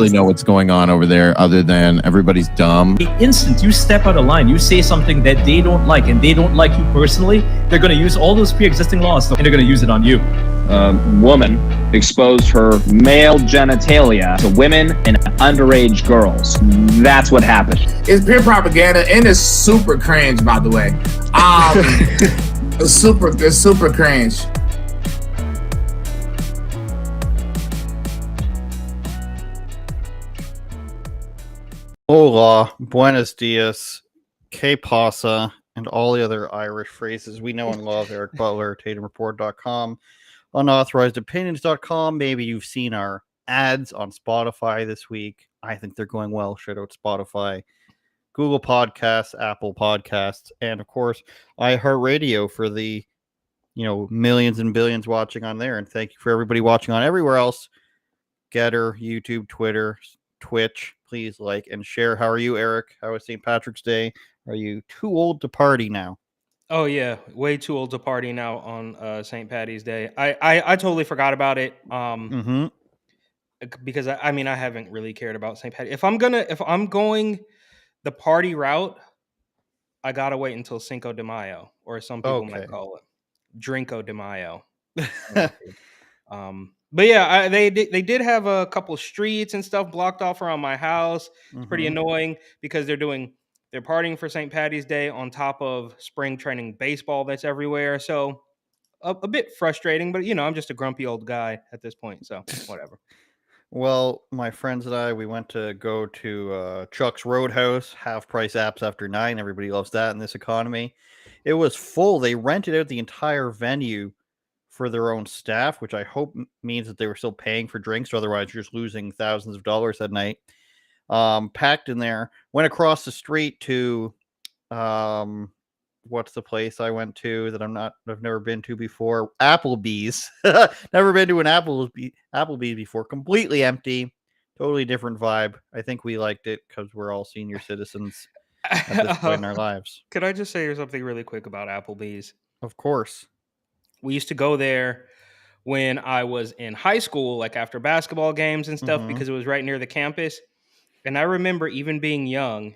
really know what's going on over there other than everybody's dumb. The instant you step out of line, you say something that they don't like and they don't like you personally, they're going to use all those pre-existing laws and they're going to use it on you. Woman exposed her male genitalia to women and underage girls. That's what happened. It's pure propaganda and it's super cringe, by the way. It's super cringe. Hola, buenos dias, que pasa, and all the other Irish phrases we know and love. Eric Butler, TatumReport.com, UnAuthorizedOpinions.com. Maybe you've seen our ads on Spotify this week. I think they're going well. Shout out Spotify, Google Podcasts, Apple Podcasts, and of course, iHeartRadio for the millions and billions watching on there. And thank you for everybody watching on everywhere else. Getter, YouTube, Twitter, Twitch. Please like and share. How are you, Eric? How was St. Patrick's Day? Are you too old to party now? Oh yeah, way too old to party now on St. Patty's Day. I totally forgot about it. Because I haven't really cared about St. Patty. If I'm going the party route, I gotta wait until Cinco de Mayo, or some people might call it Drinko de Mayo. But yeah, they did have a couple streets and stuff blocked off around my house. It's pretty annoying because they're partying for St. Patty's Day on top of spring training baseball that's everywhere. So a bit frustrating, but I'm just a grumpy old guy at this point. So whatever. Well, my friends and I, we went to go to Chuck's Roadhouse, half price apps after 9. Everybody loves that in this economy. It was full. They rented out the entire venue for their own staff, which I hope means that they were still paying for drinks, or otherwise you're just losing thousands of dollars that night. Packed in there. Went across the street to what's the place I went to that I've never been to before? Applebee's. Never been to an Applebee's before. Completely empty. Totally different vibe. I think we liked it because we're all senior citizens at this point in our lives. Could I just say something really quick about Applebee's? Of course. We used to go there when I was in high school, like after basketball games and stuff, because it was right near the campus. And I remember even being young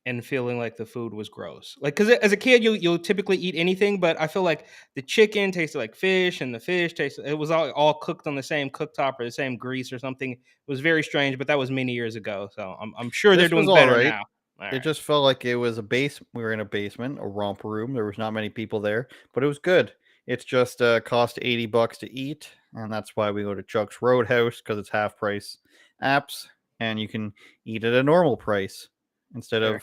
and feeling like the food was gross. Like, because as a kid, you'll typically eat anything, but I feel like the chicken tasted like fish, and the fish it was all cooked on the same cooktop or the same grease or something. It was very strange, but that was many years ago. So I'm sure they're doing better now. It just felt like it was we were in a basement, a romper room. There was not many people there, but it was good. It's just cost $80 to eat, and that's why we go to Chuck's Roadhouse, because it's half price apps, and you can eat at a normal price instead of.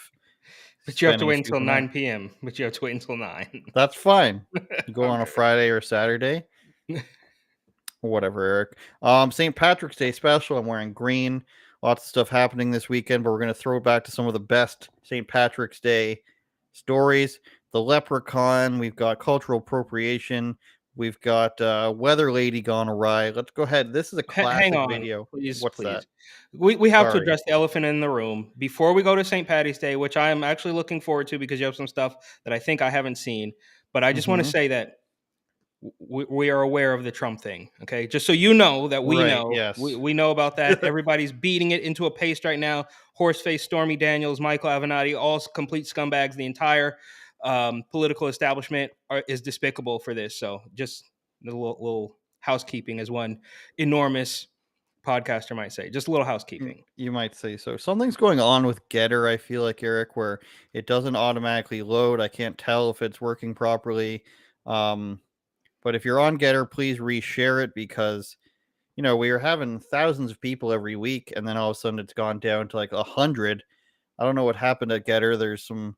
But you have to wait until 9 p.m. But you have to wait until 9. That's fine. You go on a Friday or Saturday. Whatever, Eric. St. Patrick's Day special. I'm wearing green. Lots of stuff happening this weekend, but we're going to throw it back to some of the best St. Patrick's Day stories. The leprechaun. We've got cultural appropriation. We've got Weather Lady gone awry. Let's go ahead. This is a classic video. Please, What's please. that? We have to address the elephant in the room before we go to St. Patty's Day, which I am actually looking forward to because you have some stuff that I think I haven't seen. But I just want to say that we are aware of the Trump thing. Okay, just so you know that we know. Yes. We know about that. Everybody's beating it into a paste right now. Horseface, Stormy Daniels, Michael Avenatti, all complete scumbags. The entire political establishment is despicable for this. So just a little housekeeping, as one enormous podcaster might say. Just a little housekeeping. You might say so. Something's going on with Getter, I feel like, Eric, where it doesn't automatically load. I can't tell if it's working properly. But if you're on Getter, please reshare it, because we are having thousands of people every week, and then all of a sudden it's gone down to like 100. I don't know what happened at Getter. There's some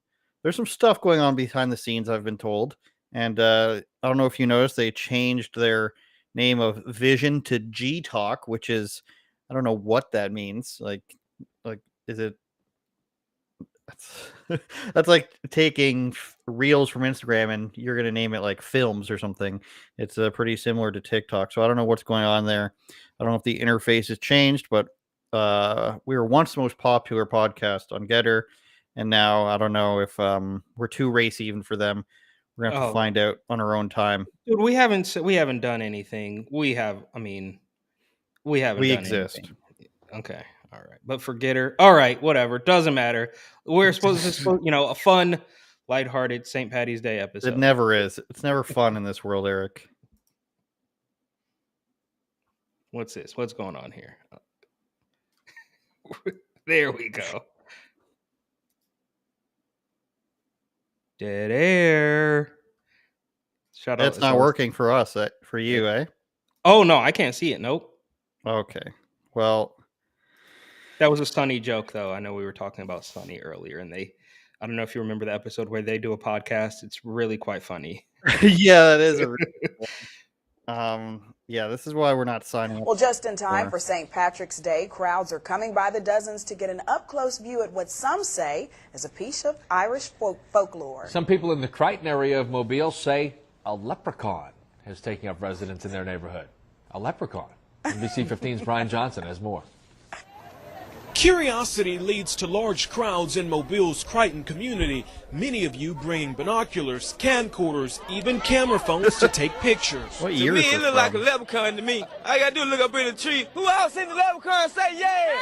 stuff going on behind the scenes, I've been told. And I don't know if you noticed, they changed their name of Vision to G Talk, which is, I don't know what that means. Like is it? That's like taking reels from Instagram and you're going to name it like films or something. It's pretty similar to TikTok. So I don't know what's going on there. I don't know if the interface has changed, but we were once the most popular podcast on Getter. And now I don't know if we're too racy even for them. We're gonna have to find out on our own time. Dude, we haven't done anything. We haven't. We exist. Anything. Okay. All right, but forget her. All right, whatever. Doesn't matter. We're supposed to, a fun, lighthearted St. Patty's Day episode. It never is. It's never fun in this world, Eric. What's this? What's going on here? There we go. Dead air. Shut up. It's not working for us. For you, eh? Oh, no, I can't see it. Nope. Okay. Well, that was a Sunny joke, though. I know we were talking about Sunny earlier, and I don't know if you remember the episode where they do a podcast. It's really quite funny. Yeah, that is. Yeah, this is why we're not signing up. Well, just in time for St. Patrick's Day, crowds are coming by the dozens to get an up-close view at what some say is a piece of Irish folklore. Some people in the Crichton area of Mobile say a leprechaun is taking up residence in their neighborhood. A leprechaun. NBC 15's Brian Johnson has more. Curiosity leads to large crowds in Mobile's Crichton community, many of you bringing binoculars, camcorders, even camera phones to take pictures. What year is it look like a leprechaun to me. All I gotta do is look up in the tree. Who else seen the leprechaun say yeah?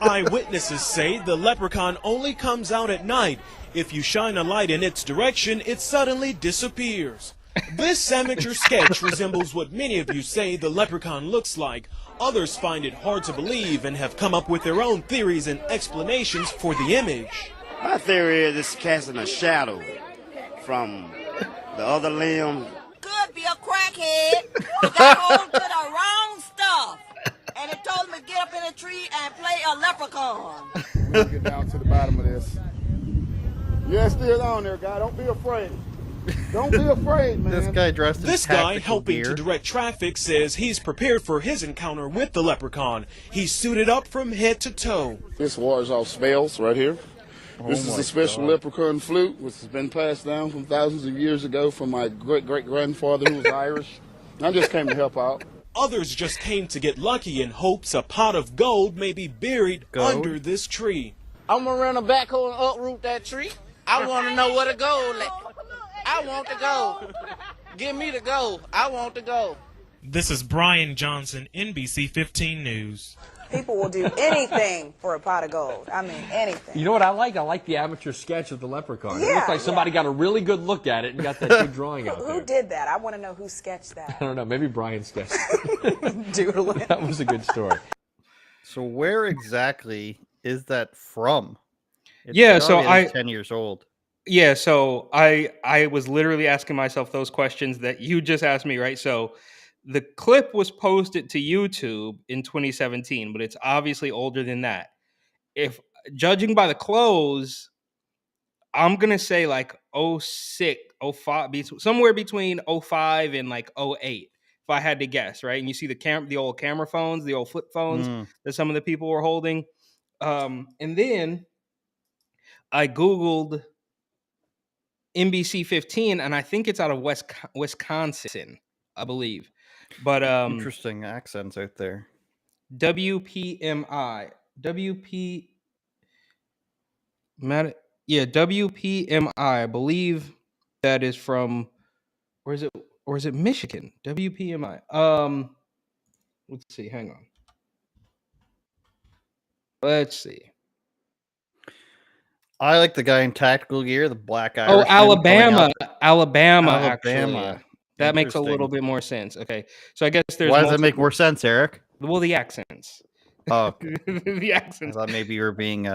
Eyewitnesses say the leprechaun only comes out at night. If you shine a light in its direction, it suddenly disappears. This amateur sketch resembles what many of you say the leprechaun looks like. Others find it hard to believe and have come up with their own theories and explanations for the image. My theory is it's casting a shadow from the other limb. Could be a crackhead who got hold to the wrong stuff. And it told him to get up in a tree and play a leprechaun. We'll get down to the bottom of this. Yeah, it's still on there, guy. Don't be afraid. Don't be afraid, man. This guy dressed in This guy tactical helping gear. to direct traffic says he's prepared for his encounter with the leprechaun. He's suited up from head to toe. This wars off spells right here. This is a special leprechaun flute, which has been passed down from thousands of years ago from my great-great-grandfather who was Irish. I just came to help out. Others just came to get lucky in hopes a pot of gold may be buried under this tree. I'm gonna run a backhoe and uproot that tree. I want to know where to go. I want to go. Give me the gold. I want to go. This is Brian Johnson, NBC 15 News. People will do anything for a pot of gold. I mean, anything. You know what I like? I like the amateur sketch of the leprechaun. Yeah, it looks like somebody got a really good look at it and got that good drawing out there. Who did that? I want to know who sketched that. I don't know. Maybe Brian sketched it. Doodling. That was a good story. So where exactly is that from? So I 10 years old. Yeah, so I was literally asking myself those questions that you just asked me, right? So the clip was posted to YouTube in 2017, but it's obviously older than that. If judging by the clothes, I'm going to say like 06, 05, somewhere between 05 and like 08, if I had to guess, right? And you see the old camera phones, the old flip phones that some of the people were holding. And then I Googled NBC 15, and I think it's out of Wisconsin, I believe. But interesting accents out there. WPMI, WPMI. I believe that is from, or is it Michigan? WPMI. Let's see. Hang on. Let's see. I like the guy in tactical gear, the black eye. Oh, Alabama. Actually. That makes a little bit more sense. Okay, so I guess there's. Why does that make more sense, Eric? Well, the accents. Oh, okay. The accents. I thought maybe you were being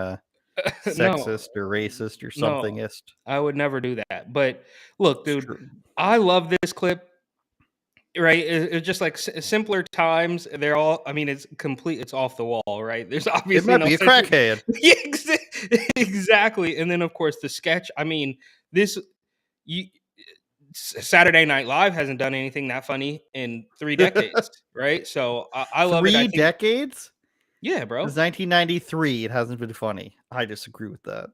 sexist or racist or somethingist. No, I would never do that. But look, dude, I love this clip. Right, it's just like simpler times. They're all. I mean, it's complete. It's off the wall, right? There's obviously it might be a crackhead. Yeah, exactly. And then, of course, the sketch. I mean, Saturday Night Live hasn't done anything that funny in 3 decades, right? So I love it. 3 decades? Yeah, bro. It's 1993. It hasn't been funny. I disagree with that.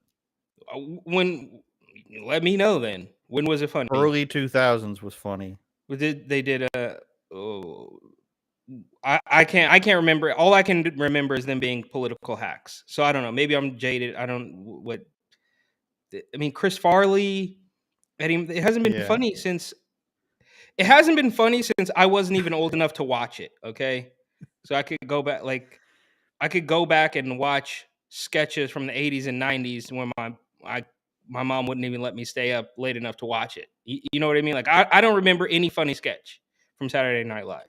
Let me know then. When was it funny? Early 2000s was funny. I can't remember. All I can remember is them being political hacks. So I don't know. Maybe I'm jaded. I mean, Chris Farley. It hasn't been funny since. It hasn't been funny since I wasn't even old enough to watch it. Okay, So I could go back, I could go back and watch sketches from the 80s and 90s when my mom wouldn't even let me stay up late enough to watch it. You know what I mean? Like I don't remember any funny sketch from Saturday Night Live.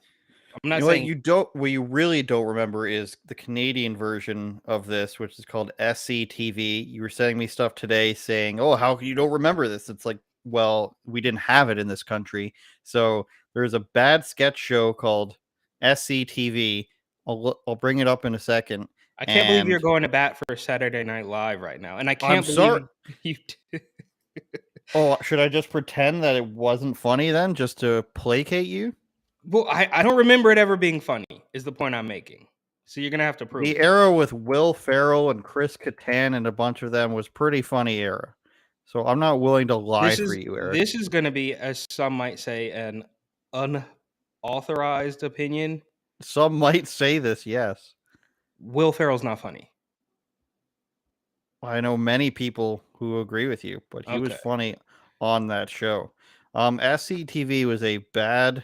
I'm not You know what saying you really don't remember is the Canadian version of this, which is called SCTV. You were sending me stuff today saying, "Oh, how you don't remember this?" It's like, well, we didn't have it in this country. So there's a bad sketch show called SCTV. I'll bring it up in a second. I can't believe you're And going to bat for Saturday Night Live right now, and I I'm can't sorry. believe you. Oh, should I just pretend that it wasn't funny then, just to placate you? Well, I don't remember it ever being funny. Is the point I'm making? So you're gonna have to prove The it. era with Will Ferrell and Chris Kattan and a bunch of them was pretty funny era. So I'm not willing to lie for you, Eric. This is going to be, as some might say, an unauthorized opinion. Some might say this, yes. Will Ferrell's not funny. I know many people who agree with you, but he was funny on that show. SCTV was a bad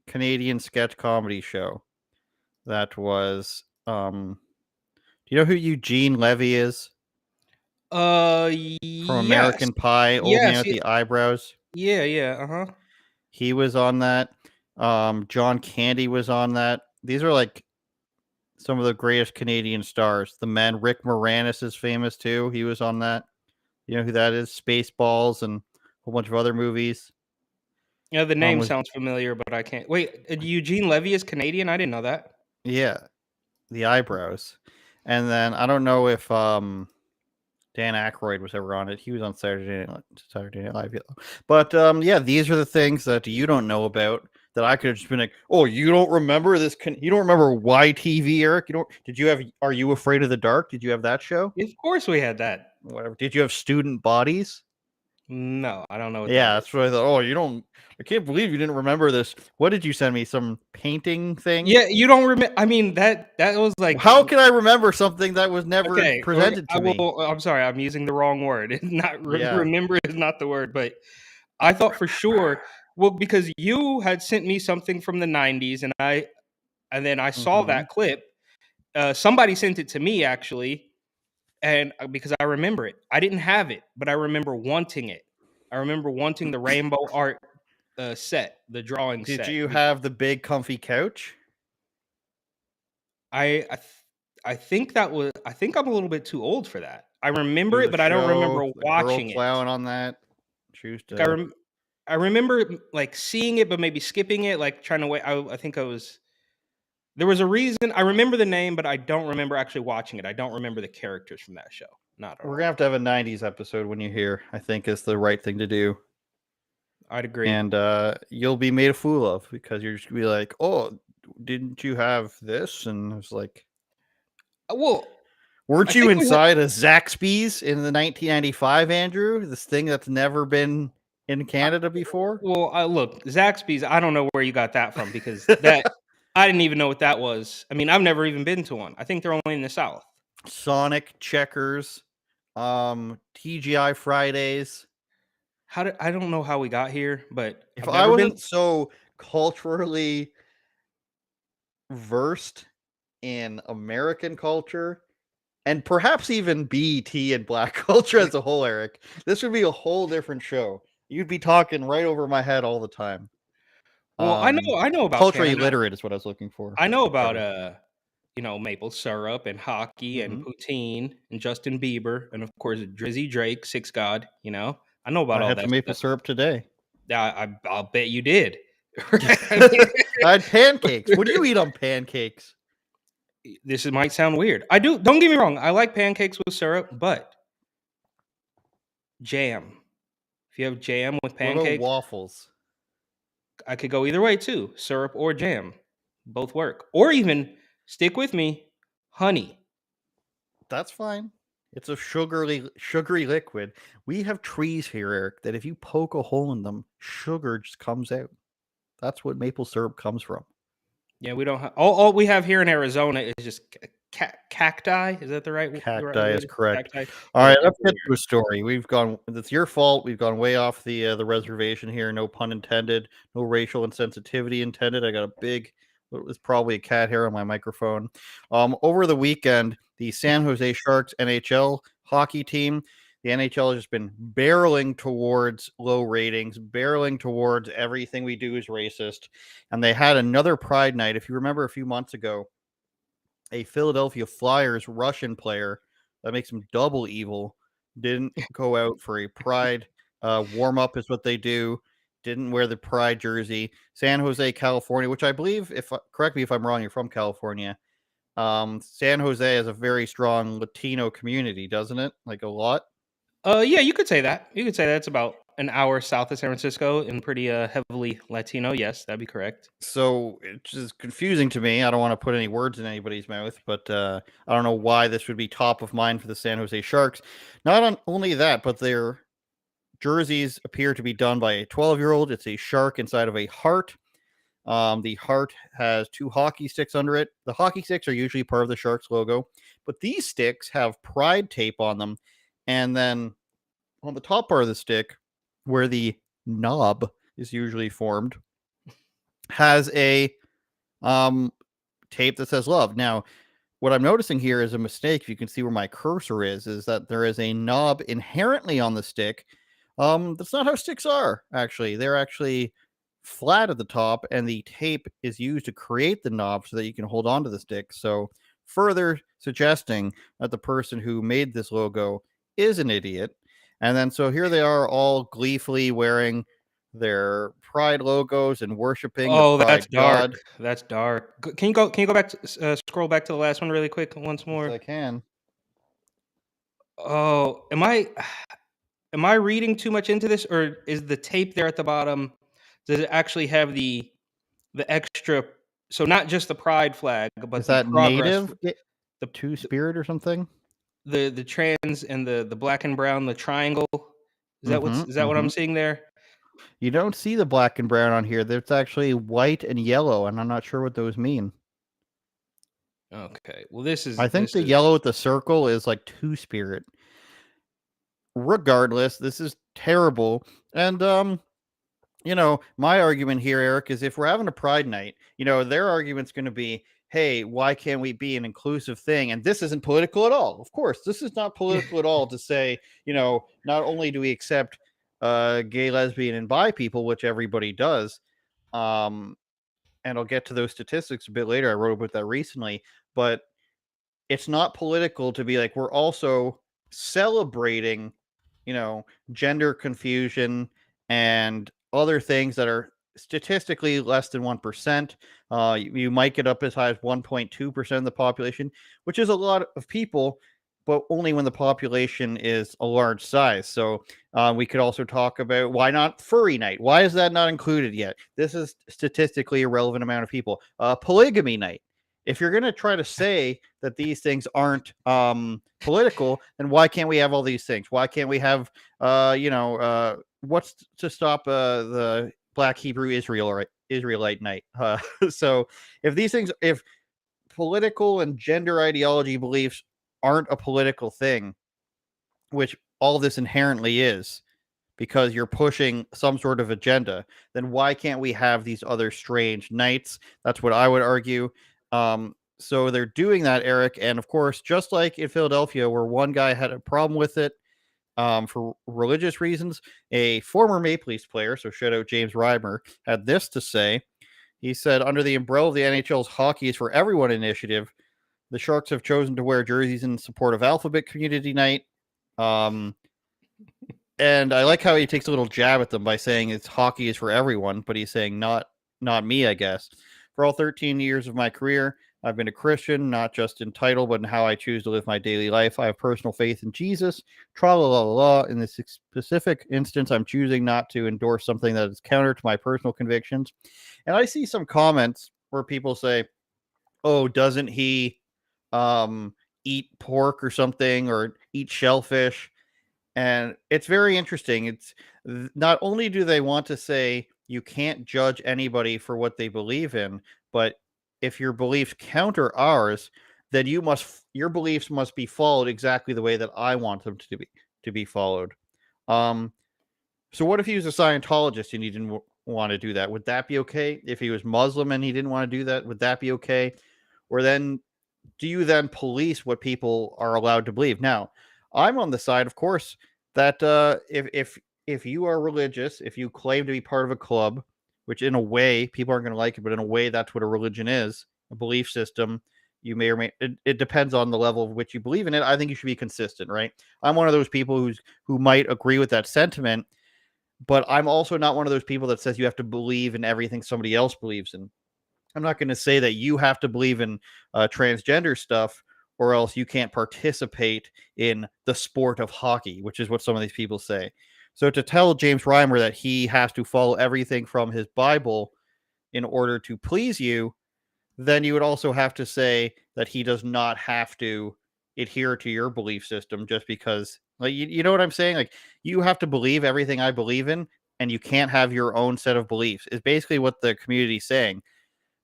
Canadian sketch comedy show that was do you know who Eugene Levy is? From American Pie, old man with the eyebrows. Yeah. He was on that. John Candy was on that. These are like some of the greatest Canadian stars. The man Rick Moranis is famous too. He was on that. You know who that is? Spaceballs and a whole bunch of other movies. Yeah, the name sounds familiar, but I can't. Wait, Eugene Levy is Canadian? I didn't know that. Yeah, the eyebrows. And then I don't know if Dan Aykroyd was ever on it. He was on Saturday Night Live. But yeah, these are the things that you don't know about that I could have just been like, oh, you don't remember this? You don't remember YTV, Eric? You don't? Did you have? Are You Afraid of the Dark? Did you have that show? Of course, we had that. Whatever. Did you have Student Bodies? No, I don't know. Yeah, that's what I thought. Oh, you don't. I can't believe you didn't remember this. What did you send me? Some painting thing? Yeah, you don't remember. I mean, that was like. How can I remember something that was never presented to me? I'm sorry, I'm using the wrong word. Remember is not the word, but I thought for sure. Well, because you had sent me something from the 90s, and then I saw that clip. Somebody sent it to me actually, and because I remember it, I didn't have it, but I remember wanting it. I remember wanting the rainbow art set, the drawing set. Did you have the big comfy couch? I think that was. I think I'm a little bit too old for that. I remember it, but I don't remember watching it. Clown on that. Choose to. Like I remember like seeing it, but maybe skipping it, like trying to wait. I think I was. There was a reason. I remember the name, but I don't remember actually watching it. I don't remember the characters from that show. Not at all. We're gonna have to have a '90s episode when you're here. I think is the right thing to do. I'd agree. And you'll be made a fool of because you're just gonna be like, "Oh, didn't you have this?" And it's like, well, weren't you inside a Zaxby's in the 1995, Andrew? This thing that's never been in Canada before? Well, look, Zaxby's. I don't know where you got that from because that I didn't even know what that was. I mean, I've never even been to one. I think they're only in the South. Sonic, Checkers, TGI Fridays. I don't know how we got here, but if I wasn't so culturally versed in American culture and perhaps even BET and black culture as a whole, Eric, this would be a whole different show. You'd be talking right over my head all the time. Well, I know about culturally literate is what I was looking for. I know about maple syrup and hockey and poutine and Justin Bieber and of course Drizzy Drake, Six God. You know, I know about all that. I had some maple syrup today. I'll bet you did. I had pancakes. What do you eat on pancakes? This might sound weird. I do. Don't get me wrong. I like pancakes with syrup, but jam. If you have jam with pancakes, waffles. I could go either way too. Syrup or jam, both work. Or even stick with me, honey. That's fine. It's a sugary liquid. We have trees here, Eric, that if you poke a hole in them, sugar just comes out. That's what maple syrup comes from. Yeah, we don't have all we have here in Arizona is just cacti. Is that the right? Cacti is correct. Cacti. All right, let's get to a story. It's your fault. We've gone way off the reservation here. No pun intended. No racial insensitivity intended. I got a big it was probably a cat hair on my microphone. Over the weekend, the San Jose Sharks NHL hockey team, the NHL has just been barreling towards low ratings, barreling towards everything we do is racist. And they had another Pride night. If you remember a few months ago, a Philadelphia Flyers Russian player that makes him double evil didn't go out for a Pride warm up, is what they do. Didn't wear the Pride jersey. San Jose, California, which I believe, if correct me if I'm wrong, you're from California. San Jose has a very strong Latino community, doesn't it? Like a lot. Yeah, you could say that. You could say that's about an hour south of San Francisco and pretty heavily Latino. Yes, that'd be correct. So it's just confusing to me. I don't want to put any words in anybody's mouth, but I don't know why this would be top of mind for the San Jose Sharks. Not only that, but their jerseys appear to be done by a 12-year-old. It's a shark inside of a heart. The heart has 2 hockey sticks under it. The hockey sticks are usually part of the Sharks logo, but these sticks have Pride tape on them. And then on the top part of the stick, where the knob is usually formed, has a tape that says love. Now, what I'm noticing here is a mistake. If you can see where my cursor is that there is a knob inherently on the stick. That's not how sticks are, actually. They're actually flat at the top, and the tape is used to create the knob so that you can hold on to the stick. So, further suggesting that the person who made this logo is an idiot. And then, so here they are all gleefully wearing their Pride logos and worshiping the Pride that's dark. God. That's dark. Can you go back to scroll back to the last one really quick once more? Yes, I can. Oh, am I reading too much into this, or is the tape there at the bottom? Does it actually have the extra? So not just the Pride flag, but Is the that progress, native? The Two Spirit or something? the trans and the black and brown, the triangle. Is that what I'm seeing there? You don't see the black and brown on here. There's actually white and yellow, and I'm not sure what those mean. Okay. Well, this is. I think the yellow with the circle is like Two Spirit. Regardless, this is terrible. And my argument here, Eric, is if we're having a Pride night, their argument's going to be, hey, why can't we be an inclusive thing? And this isn't political at all. Of course, this is not political at all to say, not only do we accept gay, lesbian, and bi people, which everybody does, and I'll get to those statistics a bit later. I wrote about that recently, but it's not political to be like, we're also celebrating, gender confusion and other things that are statistically less than 1%. You might get up as high as 1.2% of the population, which is a lot of people, but only when the population is a large size. So we could also talk about, why not furry night? Why is that not included yet? This is statistically a relevant amount of people. Polygamy night. If you're going to try to say that these things aren't political, then why can't we have all these things? Why can't we have, what's to stop the Black Hebrew Israelite night? So if political and gender ideology beliefs aren't a political thing, which all this inherently is, because you're pushing some sort of agenda, then why can't we have these other strange nights? That's what I would argue. So they're doing that, Eric. And of course, just like in Philadelphia, where one guy had a problem with it for religious reasons, a former Maple Leafs player, so shout out James Reimer, had this to say. He said, under the umbrella of the NHL's Hockey is for Everyone initiative, the Sharks have chosen to wear jerseys in support of Alphabet Community Night. And I like how he takes a little jab at them by saying it's hockey is for everyone, but he's saying not me, I guess. For all 13 years of my career, I've been a Christian, not just in title, but in how I choose to live my daily life. I have personal faith in Jesus. Tra-la-la-la. In this specific instance, I'm choosing not to endorse something that is counter to my personal convictions. And I see some comments where people say, oh, doesn't he eat pork or something, or eat shellfish? And it's very interesting. It's not only do they want to say you can't judge anybody for what they believe in, but if your beliefs counter ours, then your beliefs must be followed exactly the way that I want them to be followed. So what if he was a Scientologist and he didn't want to do that. Would that be okay? If he was Muslim and he didn't want to do that, would that be okay? Or then do you then police what people are allowed to believe? Now, I'm on the side, of course, that if you are religious, if you claim to be part of a club, which in a way people aren't going to like it, but in a way that's what a religion is, a belief system. You may or may it depends on the level of which you believe in it. I think you should be consistent, right? I'm one of those people who might agree with that sentiment, but I'm also not one of those people that says you have to believe in everything somebody else believes in. I'm not going to say that you have to believe in transgender stuff or else you can't participate in the sport of hockey, which is what some of these people say. So to tell James Reimer that he has to follow everything from his Bible in order to please you, then you would also have to say that he does not have to adhere to your belief system just because, like, you know what I'm saying? Like, you have to believe everything I believe in, and you can't have your own set of beliefs, is basically what the community's saying.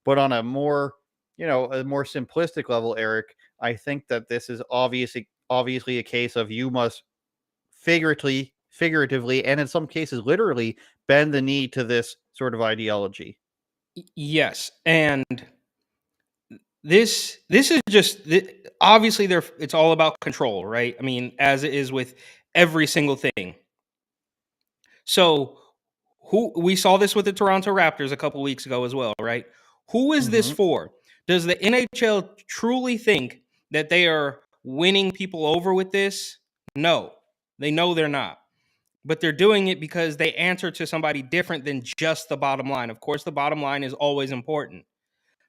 But on a more, a more simplistic level, Eric, I think that this is obviously a case of you must figuratively, and in some cases literally bend the knee to this sort of ideology. Yes, and this is just obviously it's all about control, right? I mean, as it is with every single thing. So, who we saw this with the Toronto Raptors a couple weeks ago as well, right? Who is this for? Does the NHL truly think that they are winning people over with this? No, they know they're not. But they're doing it because they answer to somebody different than just the bottom line. Of course, the bottom line is always important,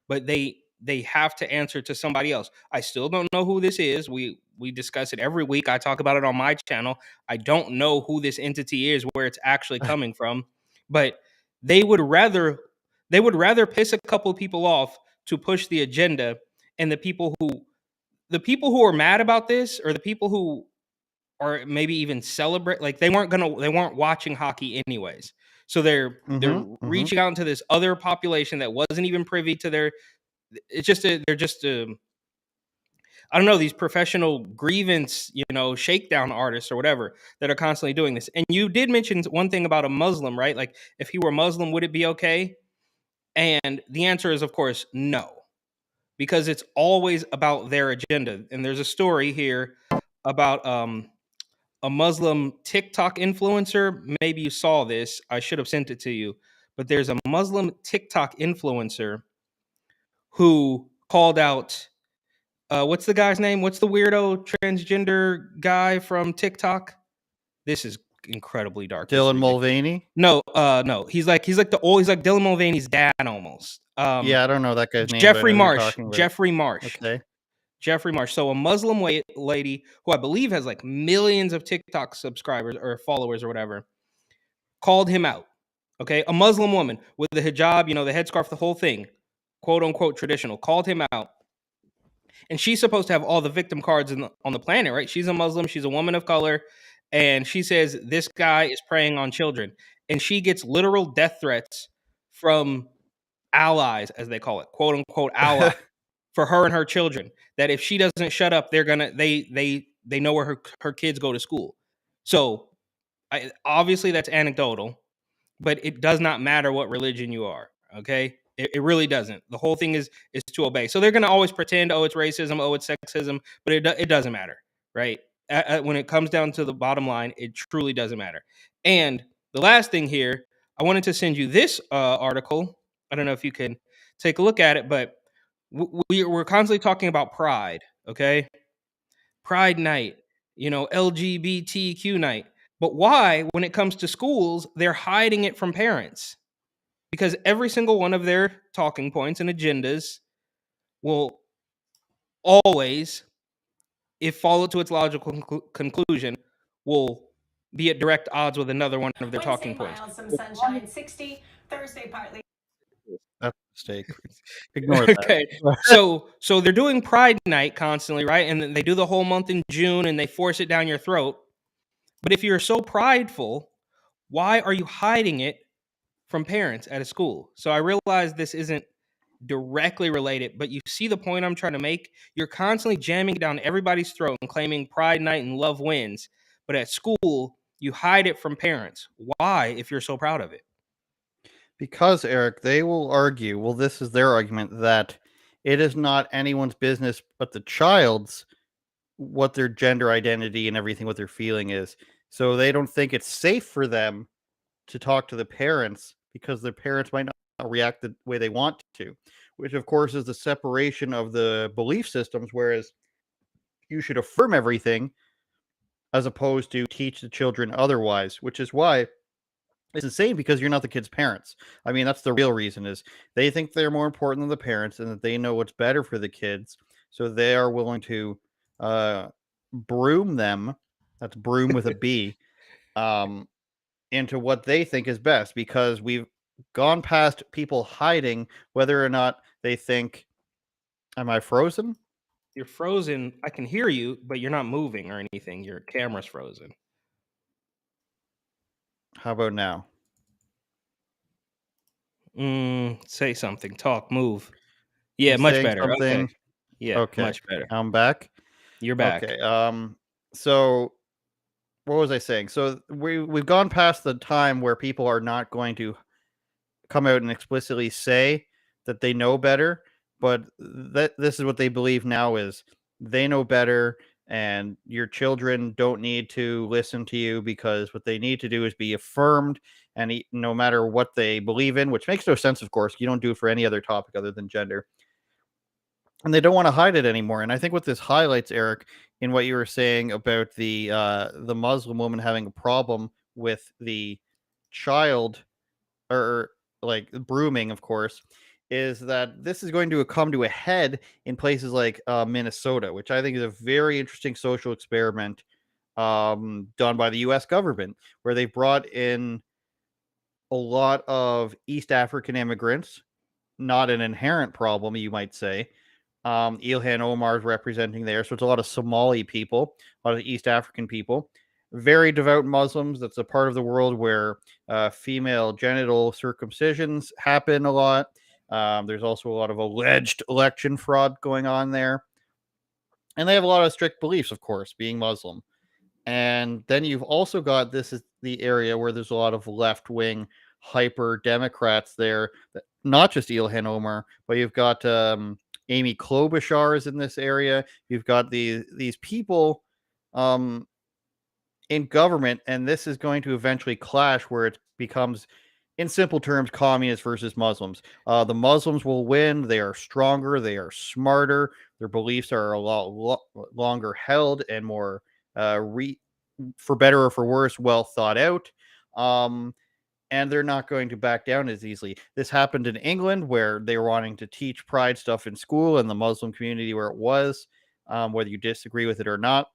but they have to answer to somebody else. I still don't know who this is. We discuss it every week. I talk about it on my channel. I don't know who this entity is, where it's actually coming from, but they would rather piss a couple of people off to push the agenda, and the people who are mad about this, or the people who or maybe even celebrate, like they weren't watching hockey anyways, so they're reaching out into this other population that wasn't even privy to their they're just I don't know, these professional grievance, shakedown artists or whatever that are constantly doing this. And you did mention one thing about a Muslim, right? Like, if he were Muslim, would it be okay? And the answer is, of course, no, because it's always about their agenda. And there's a story here about a Muslim TikTok influencer. Maybe you saw this. I should have sent it to you. But there's a Muslim TikTok influencer who called out, what's the guy's name? What's the weirdo transgender guy from TikTok? This is incredibly dark. Dylan Mulvaney? No. He's like Dylan Mulvaney's dad almost. Yeah, I don't know that guy's name. Jeffrey Marsh. Jeffrey Marsh. Okay. Jeffrey Marsh. So a Muslim lady who I believe has like millions of TikTok subscribers or followers or whatever, called him out. Okay. A Muslim woman with the hijab, the headscarf, the whole thing, quote unquote traditional, called him out. And she's supposed to have all the victim cards on the planet, right? She's a Muslim. She's a woman of color. And she says this guy is preying on children. And she gets literal death threats from allies, as they call it, quote unquote ally, for her and her children. That if she doesn't shut up, they're gonna they know where her kids go to school. So obviously that's anecdotal, but it does not matter what religion you are. Okay. It really doesn't. The whole thing is to obey. So they're going to always pretend, oh, it's racism, oh, it's sexism, but it doesn't matter, right? When it comes down to the bottom line, it truly doesn't matter. And the last thing here, I wanted to send you this article. I don't know if you can take a look at it, but we're constantly talking about pride, okay? Pride night, LGBTQ night. But why, when it comes to schools, they're hiding it from parents? Because every single one of their talking points and agendas will always, if followed to its logical conclusion, will be at direct odds with another one of their talking points. Some sunshine, 60. Thursday, partly. That's a mistake. Ignore that. Okay. So they're doing Pride Night constantly, right? And then they do the whole month in June and they force it down your throat. But if you're so prideful, why are you hiding it from parents at a school? So I realize this isn't directly related, but you see the point I'm trying to make. You're constantly jamming down everybody's throat and claiming Pride Night and love wins. But at school, you hide it from parents. Why, if you're so proud of it? Because, Eric, they will argue, well, this is their argument, that it is not anyone's business but the child's what their gender identity and everything, what their feeling is. So they don't think it's safe for them to talk to the parents because their parents might not react the way they want to, which, of course, is the separation of the belief systems, whereas you should affirm everything as opposed to teach the children otherwise, which is why it's insane because you're not the kid's parents. I mean, that's the real reason is they think they're more important than the parents and that they know what's better for the kids. So they are willing to broom them, that's broom with a B, um, into what they think is best because we've gone past people hiding whether or not they think, am I frozen? You're frozen. I can hear you, but you're not moving or anything. Your camera's frozen. How about now? Say something. Talk. Move. Yeah, I'm much saying better. something. Okay. Yeah, Okay. much better. I'm back. You're back. Okay. So what was I saying? So we've gone past the time where people are not going to come out and explicitly say that they know better, but that this is what they believe now is they know better and your children don't need to listen to you because what they need to do is be affirmed and no matter what they believe in, which makes no sense, of course. You don't do it for any other topic other than gender. And they don't want to hide it anymore. And I think what this highlights, Eric, in what you were saying about the Muslim woman having a problem with the child or like brooming, of course, is that this is going to come to a head in places like Minnesota, which I think is a very interesting social experiment done by the U.S. government, where they brought in a lot of East African immigrants, not an inherent problem, you might say. Ilhan Omar is representing there, so it's a lot of Somali people, a lot of East African people, very devout Muslims. That's a part of the world where female genital circumcisions happen a lot. There's also a lot of alleged election fraud going on there, and they have a lot of strict beliefs, of course, being Muslim. And then you've also got this is the area where there's a lot of left wing hyper Democrats there, not just Ilhan Omar, but you've got Amy Klobuchar is in this area. You've got these people in government, and this is going to eventually clash where it becomes, in simple terms, communists versus Muslims. The Muslims will win. They are stronger. They are smarter. Their beliefs are a lot longer held and more for better or for worse, well thought out. And they're not going to back down as easily. This happened in England where they were wanting to teach pride stuff in school and the Muslim community where it was, whether you disagree with it or not.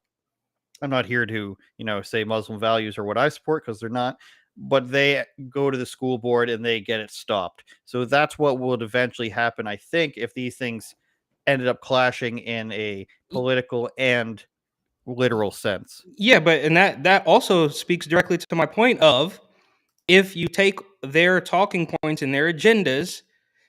I'm not here to, say Muslim values are what I support because they're not, but they go to the school board and they get it stopped. So that's what would eventually happen, I think, if these things ended up clashing in a political and literal sense. Yeah, but and that also speaks directly to my point of if you take their talking points and their agendas,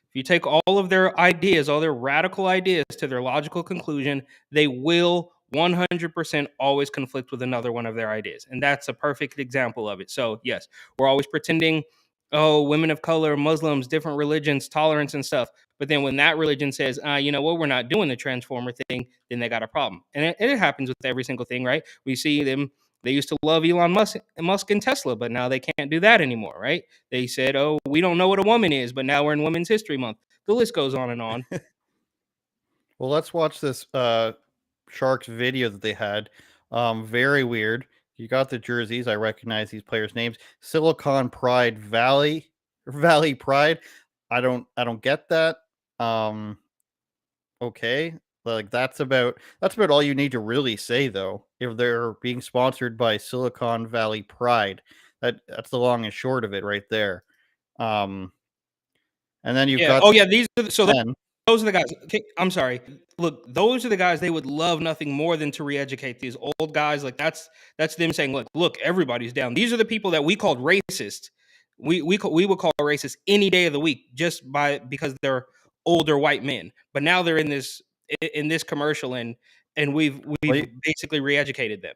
if you take all of their ideas, all their radical ideas to their logical conclusion, they will 100% always conflict with another one of their ideas. And that's a perfect example of it. So, yes, we're always pretending, oh, women of color, Muslims, different religions, tolerance and stuff. But then when that religion says, you know what, we're not doing the transformer thing, then they got a problem. And it happens with every single thing, right? We see them. They used to love Elon Musk and Tesla, but now they can't do that anymore, right? They said, oh, we don't know what a woman is, but now we're in Women's History Month. The list goes on and on. Well, let's watch this Sharks video that they had. Very weird. You got the jerseys. I recognize these players' names. Silicon Pride Valley Pride. I don't get that. Okay. Like that's about all you need to really say though. If they're being sponsored by Silicon Valley Pride, that's the long and short of it right there. And then you've got These are those are the guys. Okay, I'm sorry. Look, those are the guys they would love nothing more than to re-educate these old guys. Like that's them saying, look, everybody's down. These are the people that we called racist. We would call racist any day of the week because they're older white men. But now they're in this commercial and we've basically re-educated them.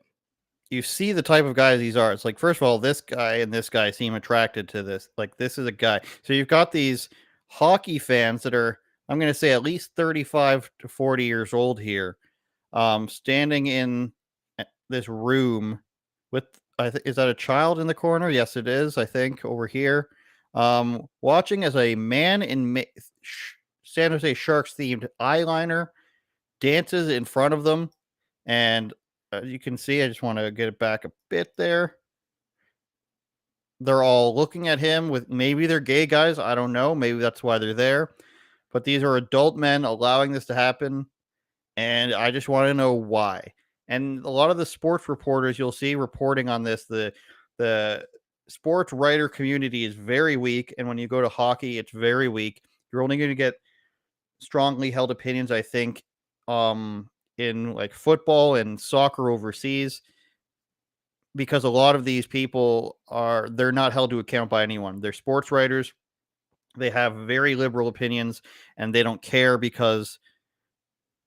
you see the type of guys these are. It's like, first of all, this guy and this guy seem attracted to this. Like, this is a guy. So you've got these hockey fans that are, I'm going to say, at least 35 to 40 years old here, standing in this room with, is that a child in the corner? Yes, it is. I think over here, watching as a man in San Jose Sharks themed eyeliner dances in front of them. And you can see, I just want to get it back a bit there. They're all looking at him with, maybe they're gay guys. I don't know. Maybe that's why they're there. But these are adult men allowing this to happen. And I just want to know why. And a lot of the sports reporters you'll see reporting on this, the sports writer community is very weak. And when you go to hockey, it's very weak. You're only going to get strongly held opinions, I think, in like football and soccer overseas, because a lot of these people they're not held to account by anyone. They're sports writers. They have very liberal opinions and they don't care, because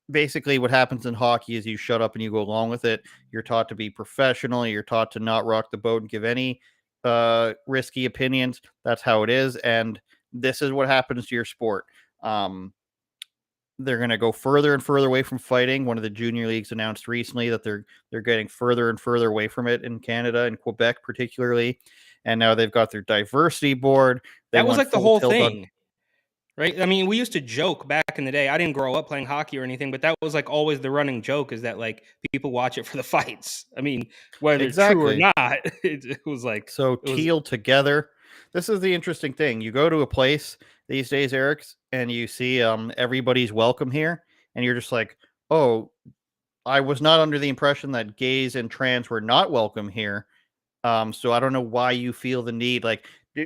basically what happens in hockey is you shut up and you go along with it. You're taught to be professional. You're taught to not rock the boat and give any risky opinions. That's how it is. And this is what happens to your sport. They're going to go further and further away from fighting. One of the junior leagues announced recently that they're getting further and further away from it in Canada and Quebec particularly. And now they've got their diversity board. That was like the whole thing, right? I mean, we used to joke back in the day. I didn't grow up playing hockey or anything, but that was like always the running joke, is that like people watch it for the fights. I mean, whether it's true or not, it was like so teal together. This is the interesting thing. You go to a place these days, Eric, and you see everybody's welcome here, and you're just like, oh, I was not under the impression that gays and trans were not welcome here. So I don't know why you feel the need. Like,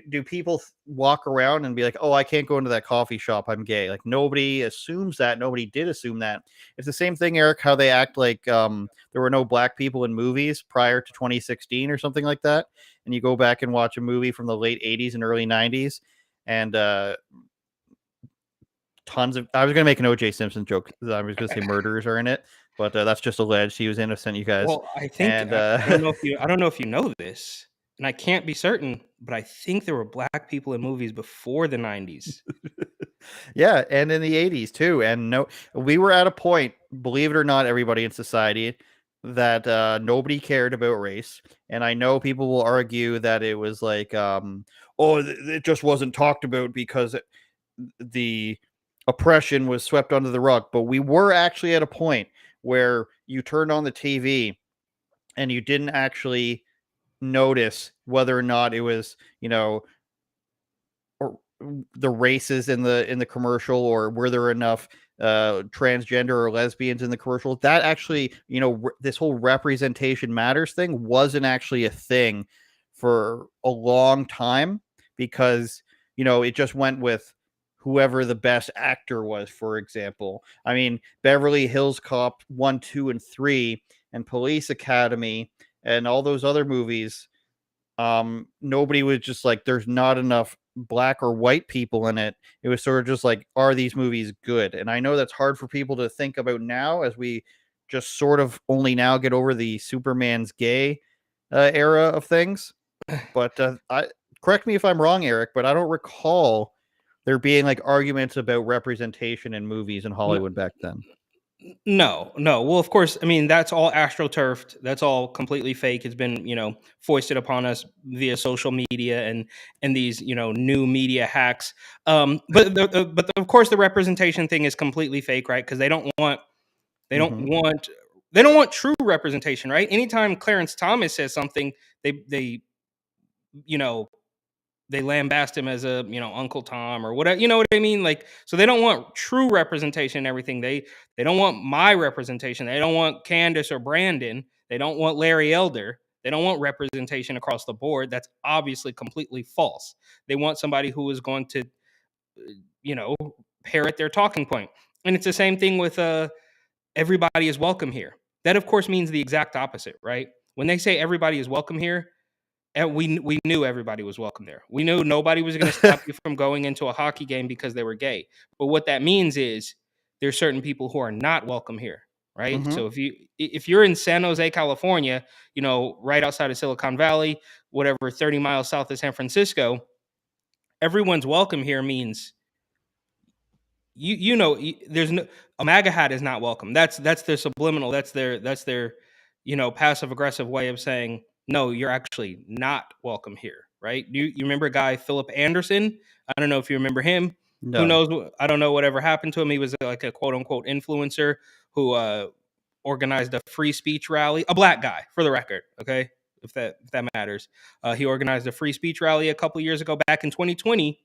do people walk around and be like, oh, I can't go into that coffee shop, I'm gay? Like, nobody assumes that. Nobody did assume that. It's the same thing, Eric, how they act like there were no black people in movies prior to 2016 or something like that. And you go back and watch a movie from the late 80s and early 90s, and tons of, I was going to make an OJ Simpson joke. I was going to say murderers are in it, but that's just alleged. He was innocent, you guys. Well, I think, and, I don't know if you know this, and I can't be certain, but I think there were black people in movies before the 90s. Yeah, and in the 80s too. And no, we were at a point, believe it or not, everybody in society, that nobody cared about race. And I know people will argue that it was like, it just wasn't talked about because the oppression was swept under the rug. But we were actually at a point where you turned on the TV and you didn't actually notice whether or not it was, or the races in the commercial, or were there enough transgender or lesbians in the commercial. That actually, this whole representation matters thing wasn't actually a thing for a long time, because it just went with whoever the best actor was. For example, I mean, Beverly Hills Cop 1, 2, and 3 and Police Academy and all those other movies, nobody was just like, there's not enough black or white people in it. It was sort of just like, are these movies good? And I know that's hard for people to think about now, as we just sort of only now get over the Superman's gay era of things. But correct me if I'm wrong, Eric, but I don't recall there being like arguments about representation in movies in Hollywood back then. No. Well, of course, I mean, that's all astroturfed. That's all completely fake. It's been, foisted upon us via social media and these, new media hacks. But of course, the representation thing is completely fake, right? Because they don't want true representation, right? Anytime Clarence Thomas says something, they lambast him as a, Uncle Tom or whatever, you know what I mean? Like, so they don't want true representation and everything. They don't want my representation. They don't want Candace or Brandon. They don't want Larry Elder. They don't want representation across the board. That's obviously completely false. They want somebody who is going to, parrot their talking point. And it's the same thing with everybody is welcome here. That, of course, means the exact opposite, right? When they say everybody is welcome here, and we knew everybody was welcome there. We knew nobody was going to stop you from going into a hockey game because they were gay. But what that means is there's certain people who are not welcome here. right? Mhm. So if you're in San Jose, California, right outside of Silicon Valley, whatever, 30 miles south of San Francisco, everyone's welcome here means there's no, a MAGA hat is not welcome. That's their subliminal. That's their passive aggressive way of saying no, you're actually not welcome here, right? You remember a guy, Philip Anderson? I don't know if you remember him. Who No. knows? I don't know whatever happened to him. He was like a quote unquote influencer who organized a free speech rally. A black guy, for the record. Okay, if that matters. He organized a free speech rally a couple years ago, back in 2020,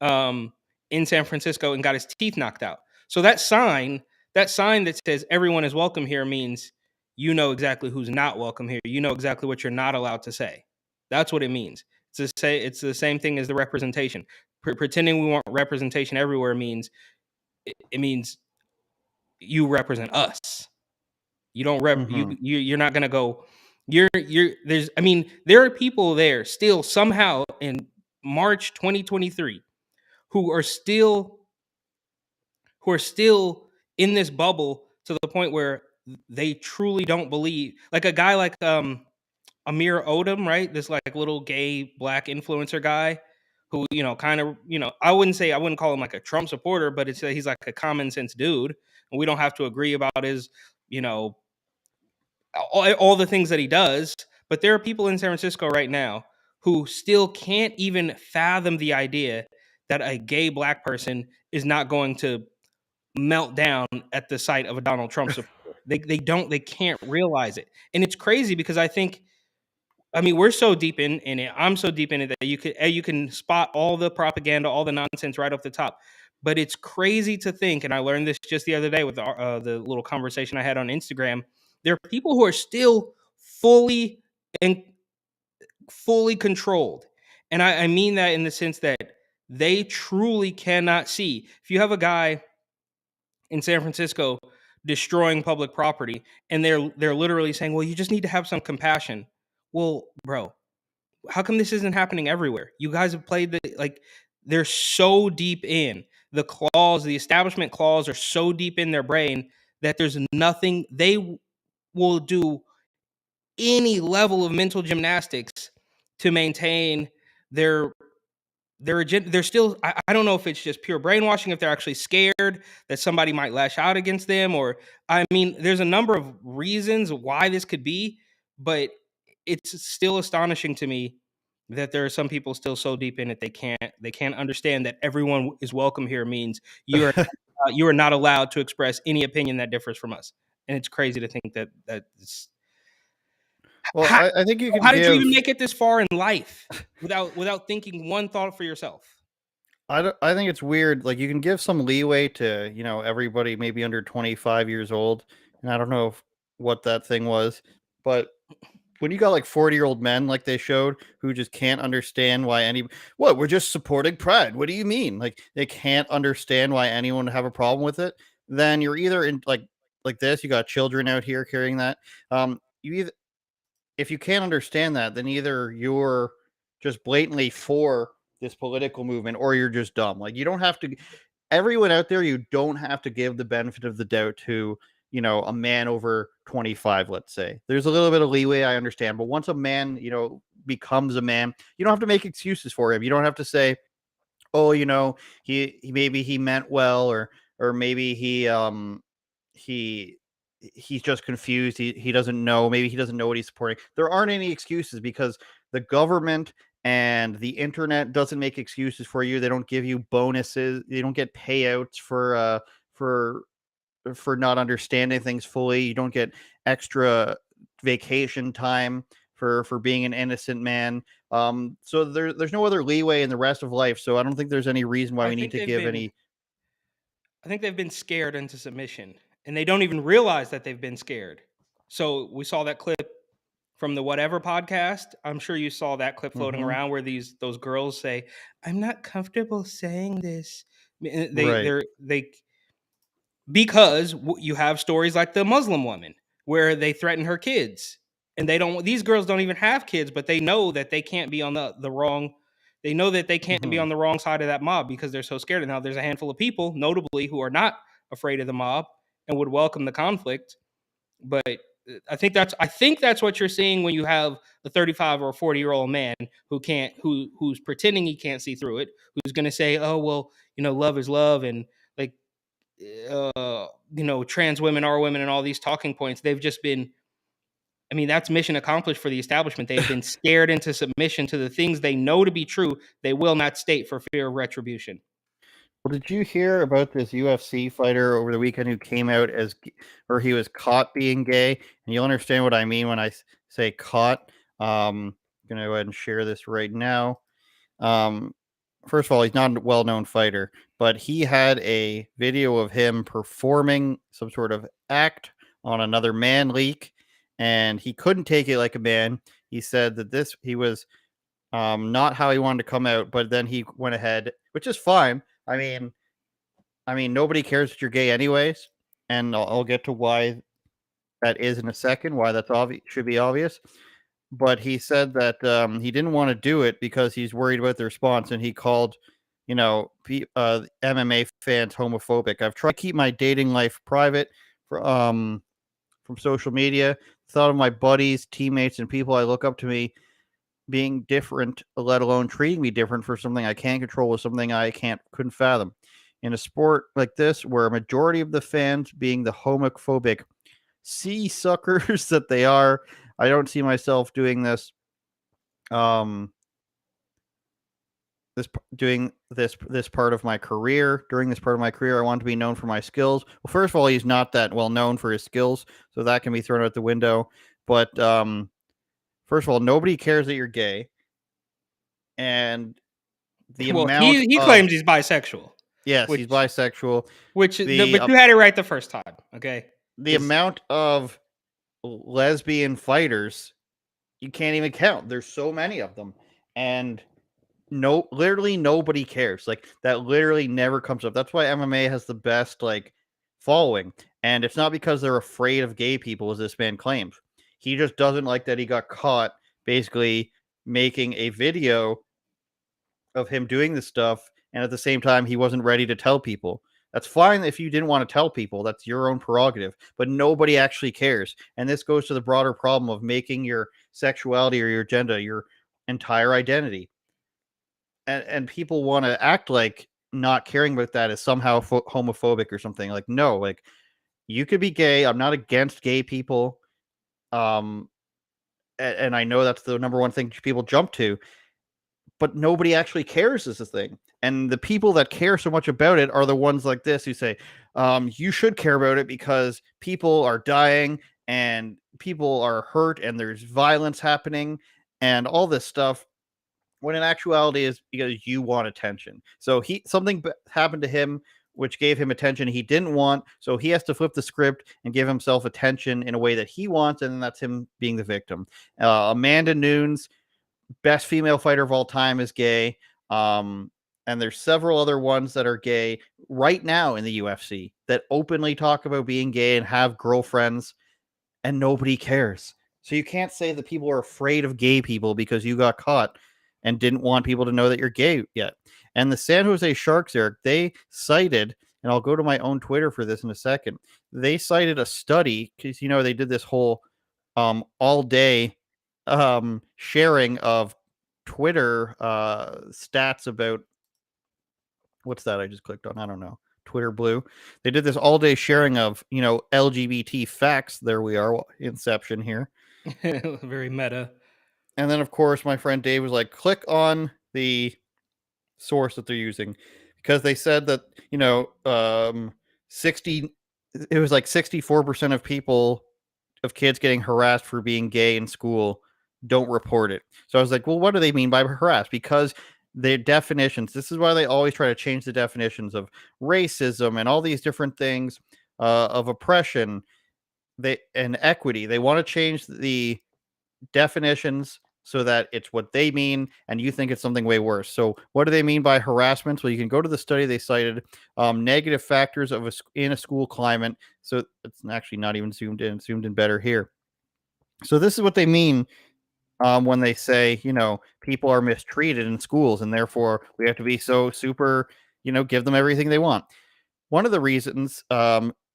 in San Francisco, and got his teeth knocked out. So that sign that says everyone is welcome here means you know exactly who's not welcome here. You know exactly what you're not allowed to say. That's what it means. It's the same thing as the representation. Pretending we want representation everywhere means it means you represent us. You don't you're not going to go there are people there still somehow in March 2023 who are still in this bubble to the point where they truly don't believe, like a guy like Amir Odom, right? This like little gay black influencer guy who, I wouldn't call him like a Trump supporter, but he's like a common sense dude. And we don't have to agree about his, all the things that he does. But there are people in San Francisco right now who still can't even fathom the idea that a gay black person is not going to melt down at the sight of a Donald Trump supporter. They can't realize it. And it's crazy because we're so deep in it. I'm so deep in it that you can spot all the propaganda, all the nonsense right off the top. But it's crazy to think, and I learned this just the other day with the little conversation I had on Instagram. There are people who are still fully controlled. And I mean that in the sense that they truly cannot see. If you have a guy in San Francisco destroying public property and they're literally saying, well, you just need to have some compassion. Well, bro, how come this isn't happening everywhere? You guys have played they're so deep in the claws, the establishment claws are so deep in their brain that there's nothing they will do any level of mental gymnastics to maintain their agenda. They're still, I don't know if it's just pure brainwashing, if they're actually scared that somebody might lash out against them, or there's a number of reasons why this could be, but it's still astonishing to me that there are some people still so deep in it they can't understand that everyone is welcome here means you are not allowed to express any opinion that differs from us. And it's crazy to think that's well, I think you can how did you even make it this far in life without thinking one thought for yourself? I think it's weird. Like, you can give some leeway to, everybody maybe under 25 years old. And I don't know what that thing was, but when you got like 40-year-old men like they showed who just can't understand why we're just supporting Pride. What do you mean? Like, they can't understand why anyone would have a problem with it. Then you're either in like this, you got children out here carrying that. If you can't understand that, then either you're just blatantly for this political movement or you're just dumb. Like, you don't have to, everyone out there, you don't have to give the benefit of the doubt to, a man over 25, let's say. There's a little bit of leeway, I understand. But once a man, becomes a man, you don't have to make excuses for him. You don't have to say, oh, he maybe he meant well, or maybe he's just confused. He doesn't know. Maybe he doesn't know what he's supporting. There aren't any excuses because the government and the internet doesn't make excuses for you. They don't give you bonuses. You don't get payouts for not understanding things fully. You don't get extra vacation time for being an innocent man. So there's no other leeway in the rest of life. So I don't think there's any reason why we need to give any. I think they've been scared into submission, and they don't even realize that they've been scared. So we saw that clip from the Whatever podcast. I'm sure you saw that clip floating around where those girls say, "I'm not comfortable saying this." Because you have stories like the Muslim woman where they threaten her kids, and these girls don't even have kids, but they know that they can't be on the wrong. They know that they can't be on the wrong side of that mob because they're so scared. And now there's a handful of people, notably, who are not afraid of the mob and would welcome the conflict. But I think that's what you're seeing when you have a 35 or 40-year-old man who's pretending he can't see through it, who's going to say, oh, well, love is love, and like trans women are women, and all these talking points. They've just been, that's mission accomplished for the establishment. They've been scared into submission to the things they know to be true. They will not state for fear of retribution. Well, did you hear about this UFC fighter over the weekend who came out or he was caught being gay? And you'll understand what I mean when I say caught. I'm going to go ahead and share this right now. First of all, he's not a well-known fighter, but he had a video of him performing some sort of act on another man leak, and he couldn't take it like a man. He said that he was not how he wanted to come out, but then he went ahead, which is fine. I mean, nobody cares if you're gay anyways, and I'll get to why that is in a second, why that's should be obvious. But he said that he didn't want to do it because he's worried about the response, and he called, MMA fans homophobic. I've tried to keep my dating life private from social media. Thought of my buddies, teammates, and people I look up to me being different, let alone treating me different for something I can't control was something I couldn't fathom. In a sport like this, where a majority of the fans being the homophobic sea suckers that they are, I don't see myself doing this. Doing this part of my career. During this part of my career, I want to be known for my skills. Well, first of all, he's not that well known for his skills, so that can be thrown out the window. But first of all, nobody cares that you're gay, and the amount he claims he's bisexual. Yes, he's bisexual. But you had it right the first time. Okay. The amount of lesbian fighters, you can't even count. There's so many of them, and literally nobody cares. Like, that literally never comes up. That's why MMA has the best following, and it's not because they're afraid of gay people, as this man claims. He just doesn't like that he got caught basically making a video of him doing this stuff, and at the same time he wasn't ready to tell people. That's fine if you didn't want to tell people. That's your own prerogative. But nobody actually cares. And this goes to the broader problem of making your sexuality or your gender your entire identity. And people want to act like not caring about that is somehow homophobic or something. Like, no, you could be gay. I'm not against gay people. And I know that's the number one thing people jump to. But nobody actually cares is the thing. And the people that care so much about it are the ones like this who say, you should care about it because people are dying and people are hurt and there's violence happening and all this stuff. When in actuality is because you want attention. So something happened to him which gave him attention he didn't want. So he has to flip the script and give himself attention in a way that he wants. And then that's him being the victim. Amanda Nunes, best female fighter of all time, is gay. And there's several other ones that are gay right now in the UFC that openly talk about being gay and have girlfriends, and nobody cares. So you can't say that people are afraid of gay people because you got caught and didn't want people to know that you're gay yet. And the San Jose Sharks, Eric, they cited, and I'll go to my own Twitter for this in a second. They cited a study because, they did this whole all day sharing of Twitter stats about what's that I just clicked on? I don't know. Twitter Blue. They did this all day sharing of, LGBT facts. There we are. Inception here. Very meta. And then, of course, my friend Dave was like, click on the source that they're using, because they said that, it was like 64% of kids getting harassed for being gay in school don't report it. So I was like, well, what do they mean by harass? Because the definitions, this is why they always try to change the definitions of racism and all these different things of oppression and equity. They want to change the definitions so that it's what they mean and you think it's something way worse. So what do they mean by harassment? Well, you can go to the study they cited, negative factors in a school climate. So it's actually not even zoomed in better here. So this is what they mean when they say, people are mistreated in schools and therefore we have to be so super, give them everything they want. One of the reasons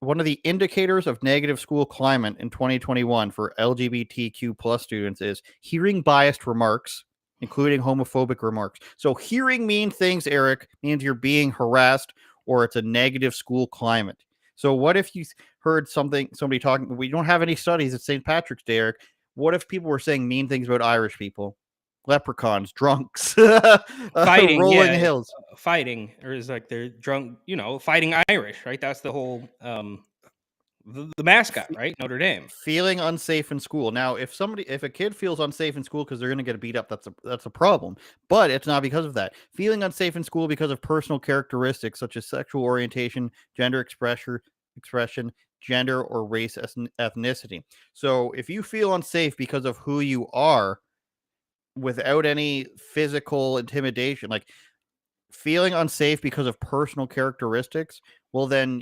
one of the indicators of negative school climate in 2021 for LGBTQ plus students is hearing biased remarks, including homophobic remarks. So hearing mean things, Eric, means you're being harassed or it's a negative school climate. So what if you heard somebody talking, we don't have any studies at St. Patrick's Day, Eric. What if people were saying mean things about Irish people? Leprechauns, drunks, Fighting, rolling yeah, hills. fighting, or is like they're drunk, fighting Irish, right? That's the whole the mascot, right? Notre Dame. Feeling unsafe in school. Now, if a kid feels unsafe in school because they're going to get beat up, that's a problem. But it's not because of that. Feeling unsafe in school because of personal characteristics such as sexual orientation, gender expression, gender or race ethnicity. So, if you feel unsafe because of who you are, without any physical intimidation, like feeling unsafe because of personal characteristics, well, then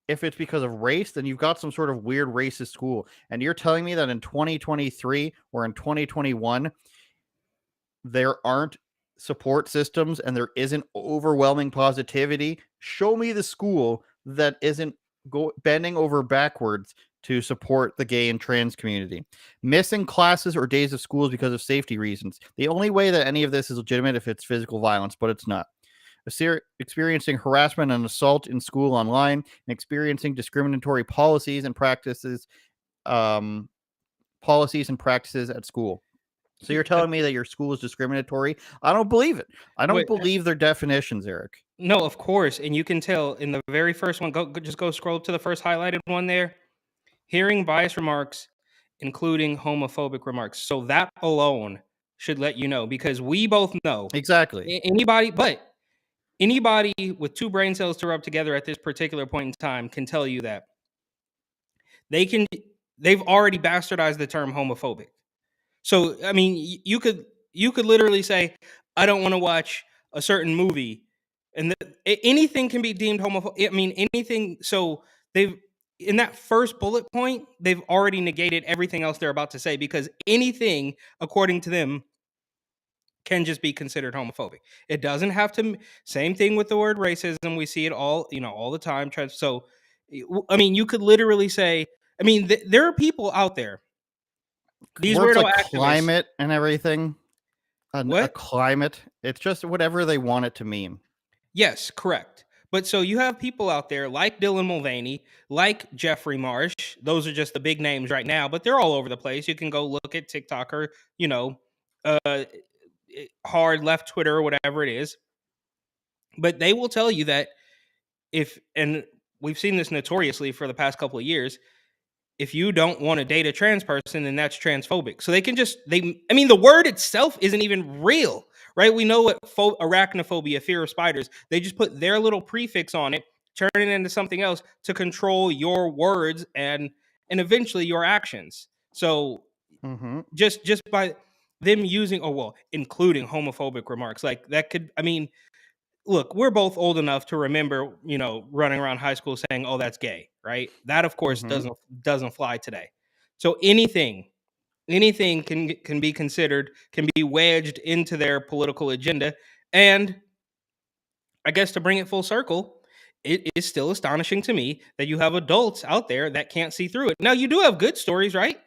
if it's because of race, then you've got some sort of weird racist school. And you're telling me that in 2023 or in 2021, there aren't support systems and there isn't overwhelming positivity? Show me the school that isn't bending over backwards to support the gay and trans community. Missing classes or days of schools because of safety reasons. The only way that any of this is legitimate if it's physical violence, but it's not. Experiencing harassment and assault in school online, and experiencing discriminatory policies and practices at school. So you're telling me that your school is discriminatory? I don't believe it. I don't believe their definitions, Eric. No, of course, and you can tell in the very first one. Just go scroll up to the first highlighted one there. Hearing biased remarks, including homophobic remarks. So that alone should let you know, because we both know exactly anybody with two brain cells to rub together at this particular point in time can tell you that they've already bastardized the term homophobic. So, I mean, you could literally say, I don't want to watch a certain movie, and anything can be deemed homophobic. I mean, anything. So in that first bullet point, they've already negated everything else they're about to say, because anything, according to them, can just be considered homophobic. It doesn't have to. Same thing with the word racism. We see it all the time. So, I mean, you could literally say, I mean, there are people out there. These words weirdo like activists, climate and everything. What? A climate. It's just whatever they want it to mean. Yes, correct. But so you have people out there like Dylan Mulvaney, like Jeffrey Marsh. Those are just the big names right now, but they're all over the place. You can go look at TikTok or, hard left Twitter or whatever it is. But they will tell you that and we've seen this notoriously for the past couple of years, if you don't want to date a trans person, then that's transphobic. So the word itself isn't even real, right? We know what arachnophobia, fear of spiders, they just put their little prefix on it, turn it into something else to control your words and eventually your actions. So just by them using, including homophobic remarks, like that could, look, we're both old enough to remember, running around high school saying, "Oh, that's gay," right? That, of course, doesn't fly today. So anything can be considered, can be wedged into their political agenda. And I guess to bring it full circle, it is still astonishing to me that you have adults out there that can't see through it. Now, you do have good stories, right?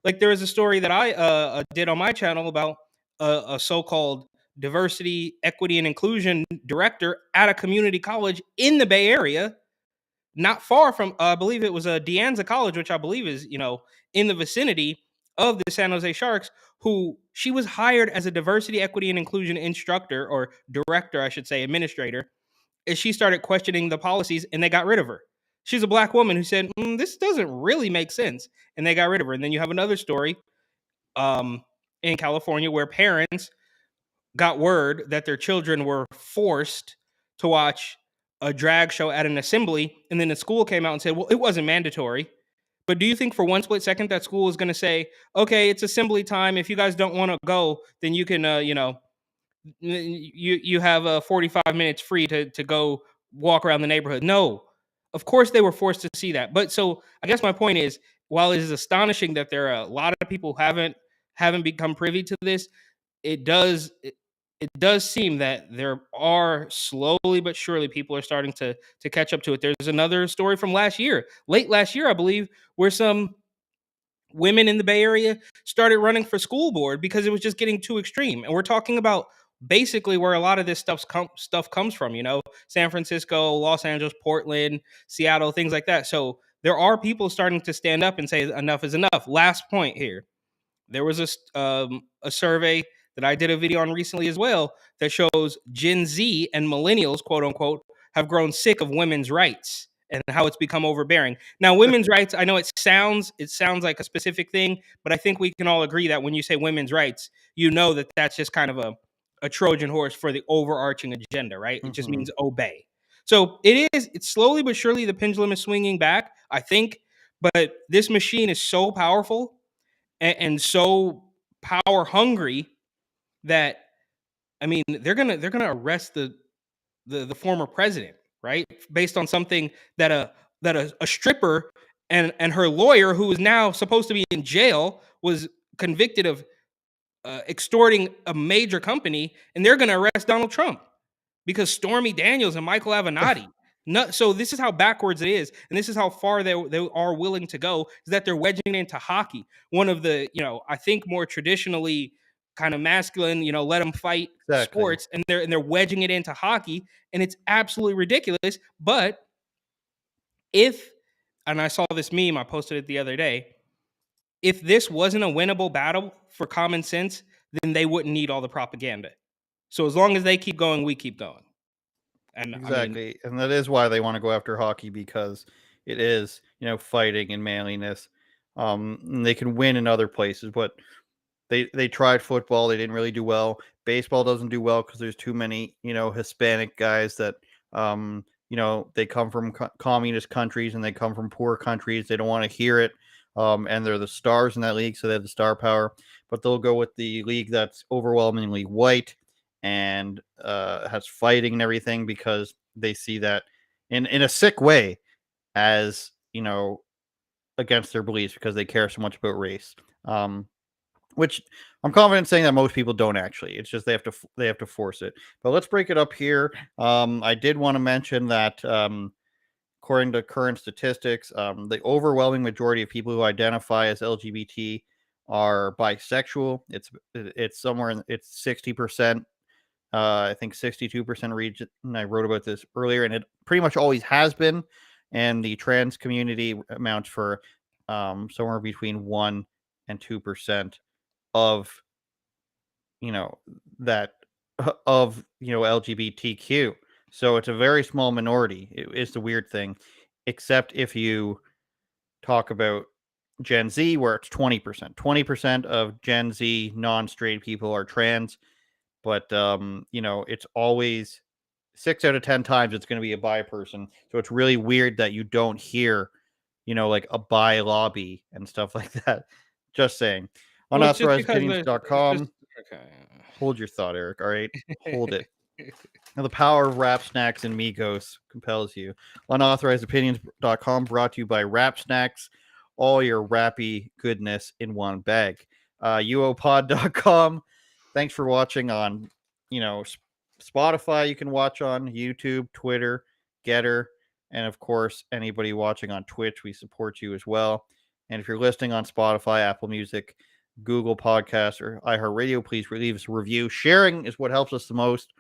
Like there is a story that I did on my channel about a so-called diversity, equity, and inclusion director at a community college in the Bay Area, not far from, I believe it was a De Anza College, which I believe is, in the vicinity of the San Jose Sharks, who she was hired as a diversity, equity, and inclusion instructor, or director, I should say, administrator, as she started questioning the policies, and they got rid of her. She's a black woman who said, this doesn't really make sense, and they got rid of her. And then you have another story in California where parents got word that their children were forced to watch a drag show at an assembly, and then the school came out and said, well, it wasn't mandatory. But do you think for one split second that school is going to say, okay, it's assembly time, if you guys don't want to go, then you can you have 45 minutes free to go walk around the neighborhood? No, of course they were forced to see that. But so I guess my point is, while it is astonishing that there are a lot of people who haven't become privy to this, it it does seem that there are slowly but surely people are starting to catch up to it. There's another story from late last year, I believe, where some women in the Bay Area started running for school board because it was just getting too extreme. And we're talking about basically where a lot of this stuff comes from, San Francisco, Los Angeles, Portland, Seattle, things like that. So there are people starting to stand up and say enough is enough. Last point here. There was a survey that I did a video on recently as well that shows Gen Z and millennials, quote unquote, have grown sick of women's rights and how it's become overbearing. Now, women's rights, I know it sounds like a specific thing, but I think we can all agree that when you say women's rights, that that's just kind of a Trojan horse for the overarching agenda, right? It just means obey. So it's slowly but surely the pendulum is swinging back, I think, but this machine is so powerful and so power hungry that, I mean, they're gonna arrest the former president, right? Based on something that a stripper and her lawyer, who is now supposed to be in jail, was convicted of extorting a major company, and they're gonna arrest Donald Trump because Stormy Daniels and Michael Avenatti. So this is how backwards it is, and this is how far they are willing to go, is that they're wedging it into hockey. One of the, I think more traditionally kind of masculine, let them fight sports, and they're wedging it into hockey, and it's absolutely ridiculous. But and I saw this meme, I posted it the other day, if this wasn't a winnable battle for common sense, then they wouldn't need all the propaganda. So as long as they keep going, we keep going. And exactly. And that is why they want to go after hockey, because it is, fighting and manliness. And they can win in other places, but they tried football. They didn't really do well. Baseball doesn't do well because there's too many, Hispanic guys that, they come from communist countries and they come from poor countries. They don't want to hear it. And they're the stars in that league, so they have the star power. But they'll go with the league that's overwhelmingly white and has fighting and everything, because they see that in a sick way as, against their beliefs, because they care so much about race. Which I'm confident saying that most people don't actually. It's just they have to force it. But let's break it up here. I did want to mention that according to current statistics, the overwhelming majority of people who identify as LGBT are bisexual. It's somewhere it's 60%. I think 62% region. I wrote about this earlier, and it pretty much always has been. And the trans community amounts for somewhere between 1 and 2% of that of LGBTQ. So it's a very small minority. It's the weird thing, except if you talk about Gen Z, where it's 20%. 20% of Gen Z non-straight people are trans. But it's always 6 out of 10 times it's going to be a bi person. So it's really weird that you don't hear, like a bi lobby and stuff like that. Just saying. UnAuthorizedOpinions.com. Okay. Hold your thought, Eric. All right, hold it. Now, the power of Rap Snacks and Migos compels you. UnAuthorizedOpinions.com, brought to you by Rap Snacks. All your rappy goodness in one bag. UOPod.com. Thanks for watching on, Spotify. You can watch on YouTube, Twitter, Getter, and of course, anybody watching on Twitch, we support you as well. And if you're listening on Spotify, Apple Music, Google Podcasts, or iHeartRadio, please leave us a review. Sharing is what helps us the most.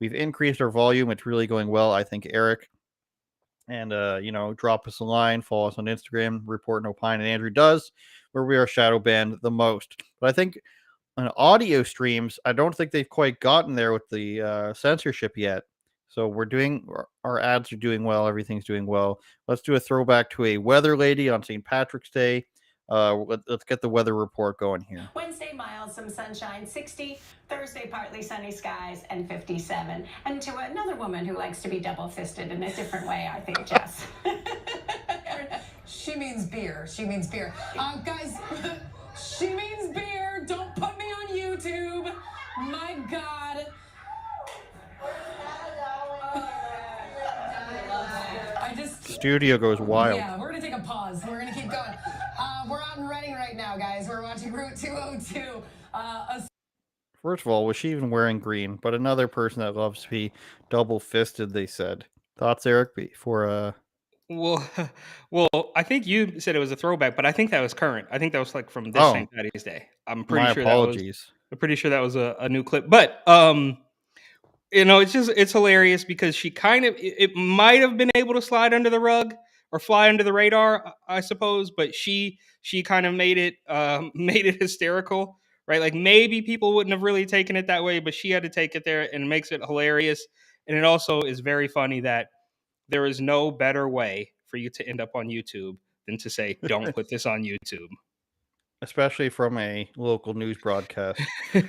We've increased our volume. It's really going well, I think, Eric. And, drop us a line, follow us on Instagram, Report and Opine, and Andrew does, where we are shadow banned the most. But I think on audio streams, I don't think they've quite gotten there with the censorship yet. So our ads are doing well. Everything's doing well. Let's do a throwback to a weather lady on St. Patrick's Day. Let's get the weather report going here. Wednesday, mild, some sunshine, 60. Thursday, partly sunny skies, and 57. And to another woman who likes to be double-fisted in a different way, I think, Jess. She means beer. She means beer. Guys, she means beer. Don't put me on YouTube. My God. Studio goes wild. Yeah, we're going to take a pause. We're going to keep going. We're out in Reading right now, guys. We're watching Route 202. First of all, was she even wearing green? But another person that loves to be double-fisted, they said. Thoughts, Eric, before Well, well, I think you said it was a throwback, but I think that was current. I think that was like from this Oh, St. Patty's Day. I'm pretty my sure that was. apologies. I'm pretty sure that was a new clip. But it's hilarious because she kind of it might have been able to slide under the rug or fly under the radar, I suppose, but she kind of made it made it hysterical, right? Like maybe people wouldn't have really taken it that way, but she had to take it there, and it makes it hilarious. And it also is very funny that there is no better way for you to end up on YouTube than to say, "Don't put this on YouTube." Especially from a local news broadcast.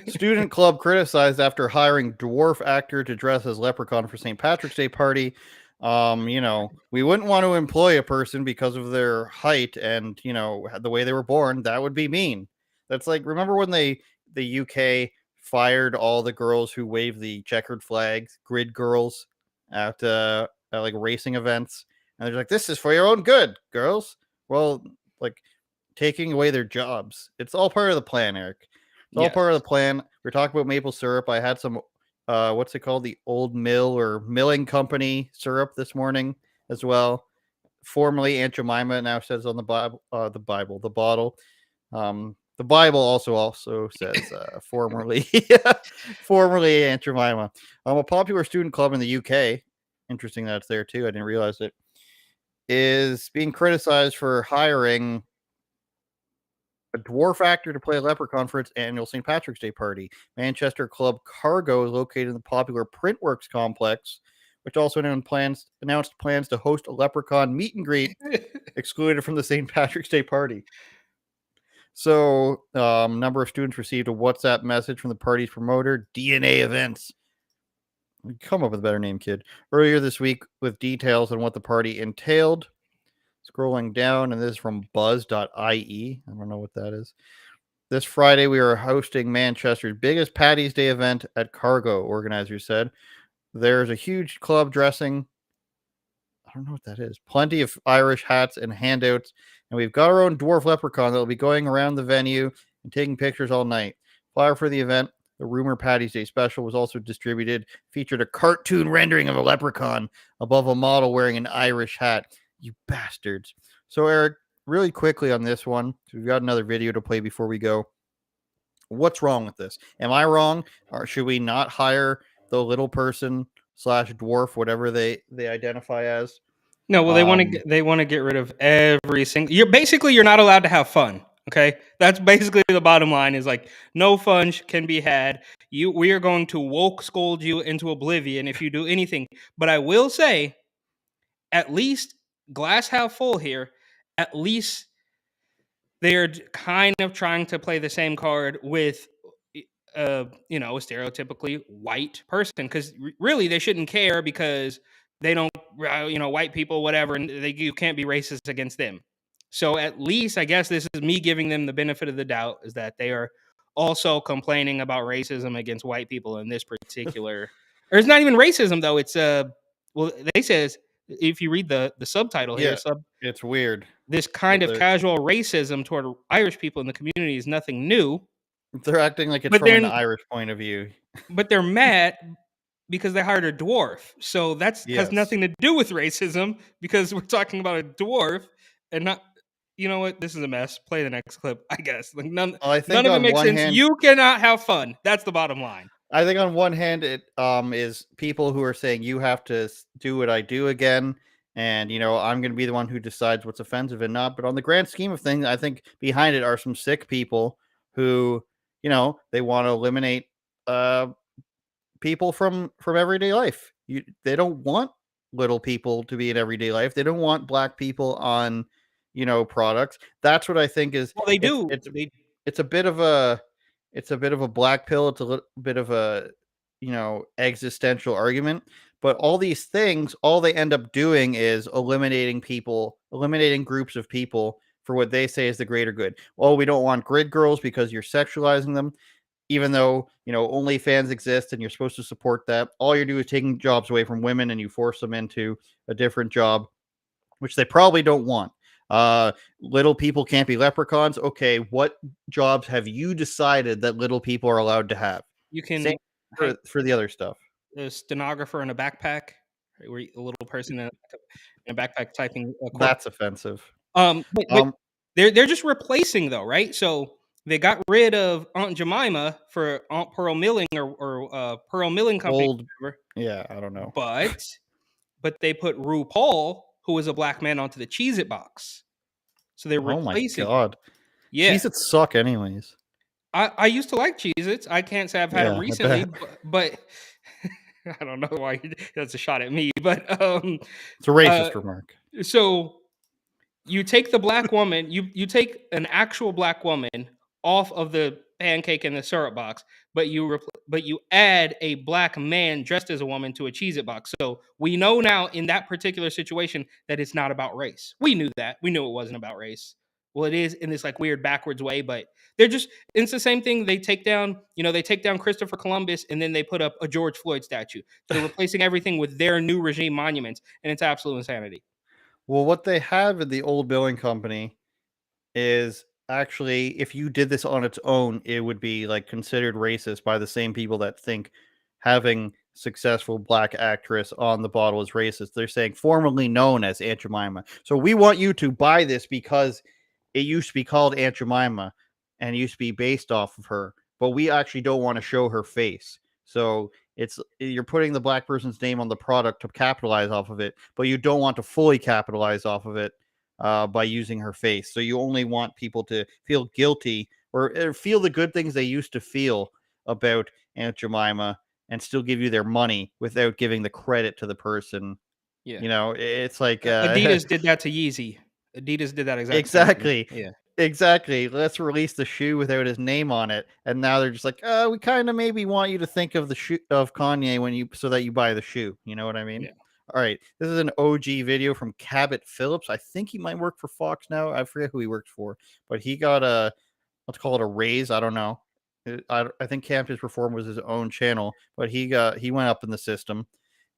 Student club criticized after hiring dwarf actor to dress as leprechaun for St. Patrick's Day party. We wouldn't want to employ a person because of their height and, the way they were born. That would be mean. That's like, remember when the UK fired all the girls who waved the checkered flags, grid girls, at like racing events? And they're like, this is for your own good, girls. Well, like, taking away their jobs. It's all part of the plan, Eric. It's all part of the plan. We're talking about maple syrup. I had some, what's it called? The Old Mill or Milling Company syrup this morning as well. Formerly Aunt Jemima, now says on the Bible, the bottle. The Bible also says formerly, formerly Aunt Jemima. A popular student club in the UK. Interesting that it's there too. I didn't realize it. Is being criticized for hiring a dwarf actor to play a leprechaun for its annual St. Patrick's Day party. Manchester club Cargo is located in the popular Printworks complex, which also announced plans to host a leprechaun meet and greet excluded from the St. Patrick's Day party. So, number of students received a WhatsApp message from the party's promoter, DNA Events. Come up with a better name, kid. Earlier this week with details on what the party entailed. Scrolling down, and this is from buzz.ie. I don't know what that is. This Friday, we are hosting Manchester's biggest Paddy's Day event at Cargo, organizers said. There's a huge club dressing. I don't know what that is. Plenty of Irish hats and handouts. And we've got our own dwarf leprechaun that will be going around the venue and taking pictures all night. Flyer for the event, the Rumor Paddy's Day special, was also distributed. Featured a cartoon rendering of a leprechaun above a model wearing an Irish hat. You bastards. So, Eric, really quickly on this one, we've got another video to play before we go. What's wrong with this? Am I wrong? Or should we not hire the little person / dwarf, whatever they identify as? No, well, they want to get rid of every single. You're not allowed to have fun. Okay, that's basically the bottom line. Is like no fun can be had. We are going to woke scold you into oblivion if you do anything. But I will say, at least glass half full here. At least they're kind of trying to play the same card with a stereotypically white person, because really they shouldn't care because they don't white people, whatever, and you can't be racist against them. So at least I guess this is me giving them the benefit of the doubt, is that they are also complaining about racism against white people in this particular or it's not even racism though, it's they says if you read the subtitle here, it's weird. This kind of casual racism toward Irish people in the community is nothing new. They're acting like it's from an Irish point of view. But they're mad because they hired a dwarf. So that has nothing to do with racism, because we're talking about a dwarf and not, you know what? This is a mess. Play the next clip, I guess. Like none of it makes sense. You cannot have fun. That's the bottom line. I think on one hand, it is people who are saying you have to do what I do again. And, I'm going to be the one who decides what's offensive and not. But on the grand scheme of things, I think behind it are some sick people who, they want to eliminate people from everyday life. They don't want little people to be in everyday life. They don't want black people on, products. That's what I think is. Well, they do. It's a bit of a black pill. It's a little bit of a, existential argument. But all these things, all they end up doing is eliminating groups of people for what they say is the greater good. Well, we don't want grid girls because you're sexualizing them, even though, OnlyFans exist and you're supposed to support that. All you're doing is taking jobs away from women and you force them into a different job, which they probably don't want. Little people can't be leprechauns. Okay, what jobs have you decided that little people are allowed to have? You can Same for the other stuff. a stenographer in a backpack, where a little person in a backpack typing. That's offensive. But they're just replacing though, right? So they got rid of Aunt Jemima for Aunt Pearl Milling or Pearl Milling Company. Yeah, I don't know. But they put RuPaul, who is a black man, onto the Cheez-It box. So they're replacing. Oh my god. Yeah. Cheez-Its suck anyways. I used to like Cheez-Its. I can't say I've had them Yeah, I recently, bet. but I don't know why that's a shot at me. But it's a racist remark. So you take the black woman, you take an actual black woman off of the pancake in the syrup box, but you add a black man dressed as a woman to a Cheez-It box. So we know now in that particular situation that it's not about race. We knew that. We knew it wasn't about race. Well, it is in this like weird backwards way, but it's the same thing. They take down Christopher Columbus and then they put up a George Floyd statue. They're replacing everything with their new regime monuments, and it's absolute insanity. Well, what they have in the old billing company is actually, if you did this on its own, it would be like considered racist by the same people that think having successful black actress on the bottle is racist. They're saying formerly known as Aunt Jemima. So we want you to buy this because it used to be called Aunt Jemima and it used to be based off of her, but we actually don't want to show her face. So you're putting the black person's name on the product to capitalize off of it, but you don't want to fully capitalize off of it by using her face. So you only want people to feel guilty or feel the good things they used to feel about Aunt Jemima and still give you their money without giving the credit to the person. Yeah. You know, it's like Adidas did that to Yeezy. Adidas did that exactly. Yeah. Exactly. Let's release the shoe without his name on it, and now they're just like, we kind of maybe want you to think of the shoe of Kanye so that you buy the shoe. You know what I mean? Yeah. All right. This is an OG video from Cabot Phillips. I think he might work for Fox now. I forget who he works for, but he got let's call it a raise. I don't know. I think Campus Reform was his own channel, but he went up in the system,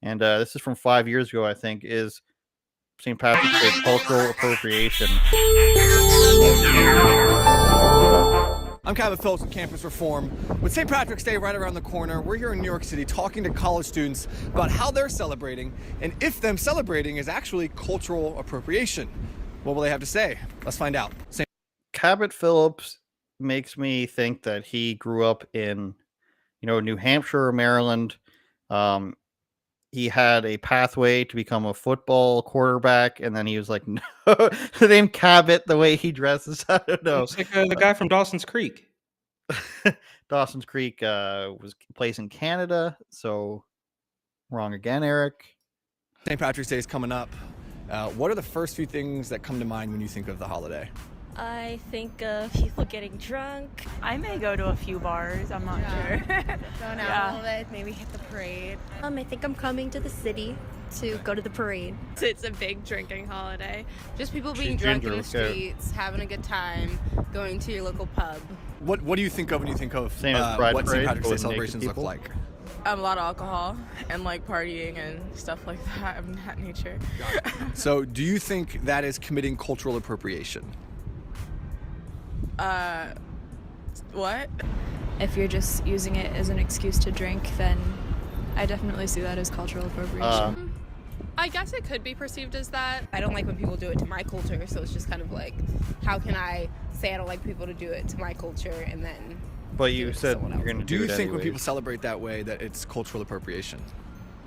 and this is from 5 years ago. I think is St. Patrick's Day cultural appropriation. I'm Cabot Phillips with Campus Reform. With St. Patrick's Day right around the corner, we're here in New York City talking to college students about how they're celebrating and if them celebrating is actually cultural appropriation. What will they have to say? Let's find out. Cabot Phillips makes me think that he grew up in, New Hampshire or Maryland. He had a pathway to become a football quarterback, and then he was like, no, the name Cabot, the way he dresses, I don't know. It's like the guy from Dawson's Creek. Dawson's Creek was placed in Canada, so wrong again, Eric. St. Patrick's Day is coming up. What are the first few things that come to mind when you think of the holiday? I think of people getting drunk. I may go to a few bars, I'm not sure. Going out a little bit, maybe hit the parade. I think I'm coming to the city to go to the parade. It's a big drinking holiday. Just people being drunk in the streets, having a good time, going to your local pub. What do you think of when you think of what St. Patrick's Day celebrations look like? A lot of alcohol and like partying and stuff like that of that nature. So do you think that is committing cultural appropriation? What? If you're just using it as an excuse to drink, then I definitely see that as cultural appropriation. I guess it could be perceived as that. I don't like when people do it to my culture, so it's just kind of like, how can I say I don't like people to do it to my culture and then... But you said you're going to do it. Do you think anyways. when people celebrate that way that it's cultural appropriation?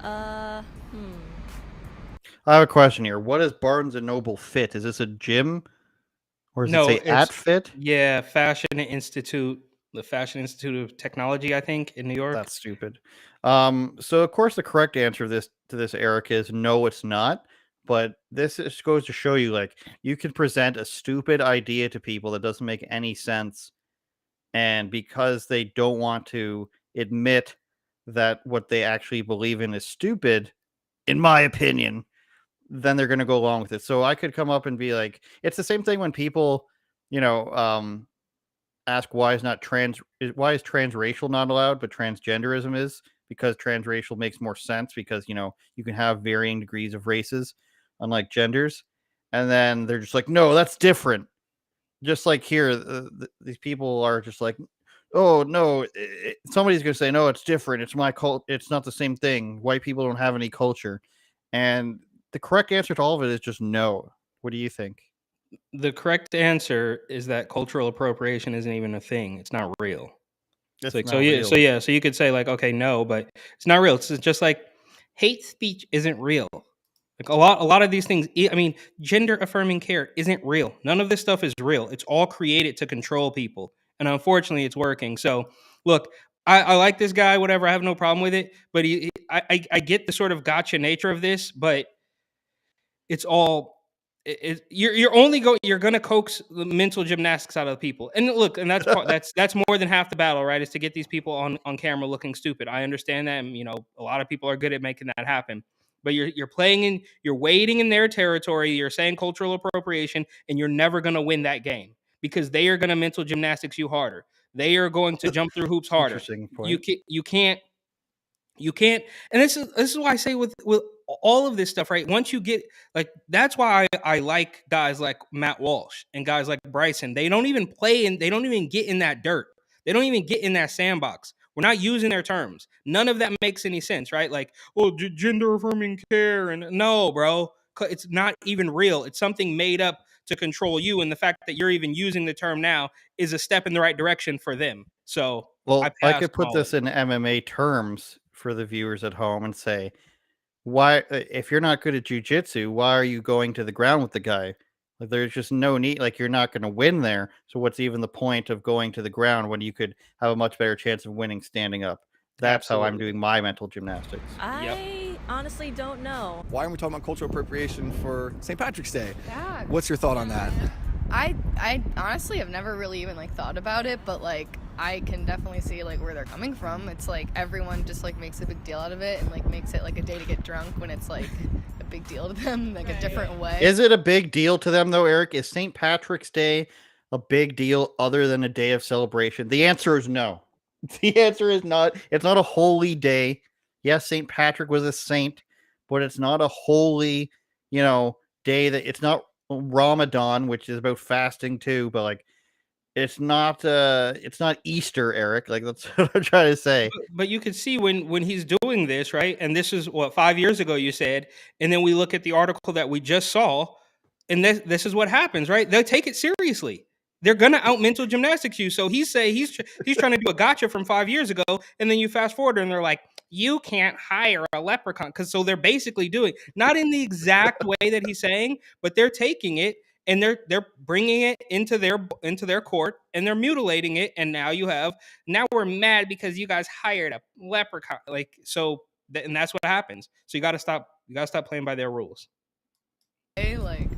I have a question here. What is Barnes & Noble Fit? Is this a gym? Or does it say at Fit? Yeah, Fashion Institute, the Fashion Institute of Technology, I think, in New York. That's stupid. So of course the correct answer to this, Eric, is no, it's not. But this just goes to show you, like, you can present a stupid idea to people that doesn't make any sense, and because they don't want to admit that what they actually believe in is stupid, in my opinion, then they're going to go along with it. So I could come up and be like, it's the same thing when people, ask why is transracial not allowed, but transgenderism is, because transracial makes more sense because, you can have varying degrees of races, unlike genders. And then they're just like, no, that's different. Just like here, these people are just like, oh no, somebody's gonna say no, it's different. It's my cult. It's not the same thing. White people don't have any culture, and the correct answer to all of it is just no. What do you think? The correct answer is that cultural appropriation isn't even a thing. It's not real. It's like, not so yeah, real. so you could say like, okay, no, but it's not real. It's just like hate speech isn't real. Like a lot of these things. I mean, gender affirming care isn't real. None of this stuff is real. It's all created to control people, and unfortunately, it's working. So, look, I like this guy. Whatever, I have no problem with it. But I get the sort of gotcha nature of this, but it's all you're only you're gonna coax the mental gymnastics out of the people. And look, and that's more than half the battle, right? Is to get these people on camera looking stupid. I understand that, and a lot of people are good at making that happen. But you're wading in their territory. You're saying cultural appropriation, and you're never gonna win that game because they are gonna mental gymnastics you harder. They are going to jump through hoops harder. Interesting point. You can't, and this is why I say with all of this stuff, right? Once you get like, that's why I like guys like Matt Walsh and guys like Bryson. They don't even play and they don't even get in that dirt. They don't even get in that sandbox. We're not using their terms. None of that makes any sense, right? Like, well, gender affirming care, and no, bro, it's not even real. It's something made up to control you, and the fact that you're even using the term now is a step in the right direction for them. So, Well, I pass could put on all this of it. in MMA terms for the viewers at home and say, why, if you're not good at jujitsu, why are you going to the ground with the guy? Like, there's just no need. Like, you're not going to win there. So, what's even the point of going to the ground when you could have a much better chance of winning standing up? That's how I'm Absolutely. doing my mental gymnastics. I honestly don't know. Why aren't we talking about cultural appropriation for St. Patrick's Day? Yeah. What's your thought on that? I honestly have never really even like thought about it, but like I can definitely see like where they're coming from. It's like everyone just like makes a big deal out of it and like makes it like a day to get drunk when it's like a big deal to them, like a different way. Is it a big deal to them, though, Eric? Is St. Patrick's Day a big deal other than a day of celebration? The answer is no. The answer is not. It's not a holy day. Yes, St. Patrick was a saint, but it's not a holy, day that it's not Ramadan, which is about fasting too, but like it's not Easter, Eric. Like that's what I'm trying to say. But you could see when he's doing this, right? And this is what 5 years ago you said, and then we look at the article that we just saw, and this is what happens, right? They take it seriously. They're gonna out mental gymnastics you. So he's trying to do a gotcha from 5 years ago, and then you fast forward and they're like, you can't hire a leprechaun, because so they're basically doing not in the exact way that he's saying, but they're taking it and they're bringing it into their court and they're mutilating it, and now we're mad because you guys hired a leprechaun, like so, and that's what happens. So you got to stop playing by their rules. Like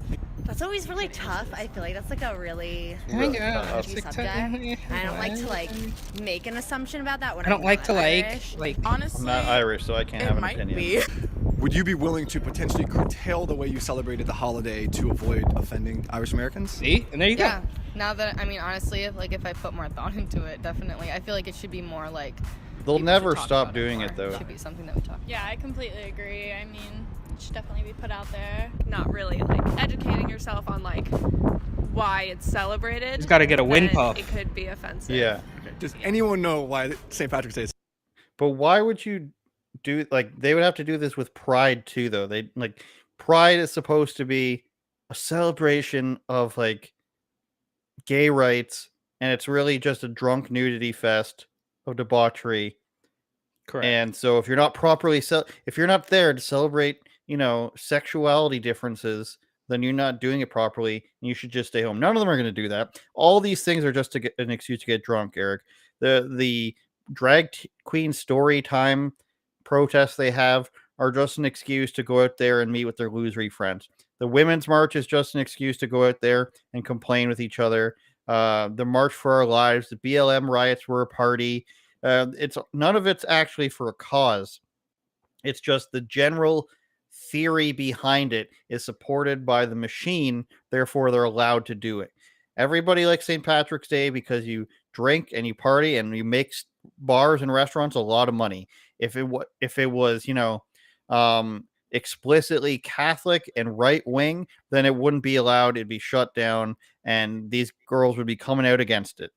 That's always really tough. I feel like that's like a really touchy subject. I don't like to like make an assumption about that when I don't like to Irish. honestly, I'm not Irish, so I can't have an might opinion. be. Would you be willing to potentially curtail the way you celebrated the holiday to avoid offending Irish Americans? See, and there you Yeah. Now that honestly, if I put more thought into it, definitely, I feel like it should be more like. They'll people never should talk stop about doing more. it, though. It should be something that we talk. Yeah, I completely agree. I mean, it should definitely be put out there. Not really like educating yourself on like why it's celebrated. Just gotta get a wind then puff. It could be offensive. Yeah. Does anyone know why St. Patrick's Day is? But why would you do like they would have to do this with Pride too, though? They like Pride is supposed to be a celebration of like gay rights, and it's really just a drunk nudity fest of debauchery. Correct. And so if you're not if you're not there to celebrate, sexuality differences, then you're not doing it properly, and you should just stay home. None of them are going to do that. All these things are just to get an excuse to get drunk, Eric. The drag queen story time protests they have are just an excuse to go out there and meet with their losery friends. The Women's March is just an excuse to go out there and complain with each other. The March for Our Lives, the BLM riots were a party. It's none of it's actually for a cause. It's just the general theory behind it is supported by the machine. Therefore, they're allowed to do it. Everybody likes St. Patrick's Day because you drink and you party and you make bars and restaurants a lot of money. If it was, explicitly Catholic and right wing, then it wouldn't be allowed. It'd be shut down, and these girls would be coming out against it.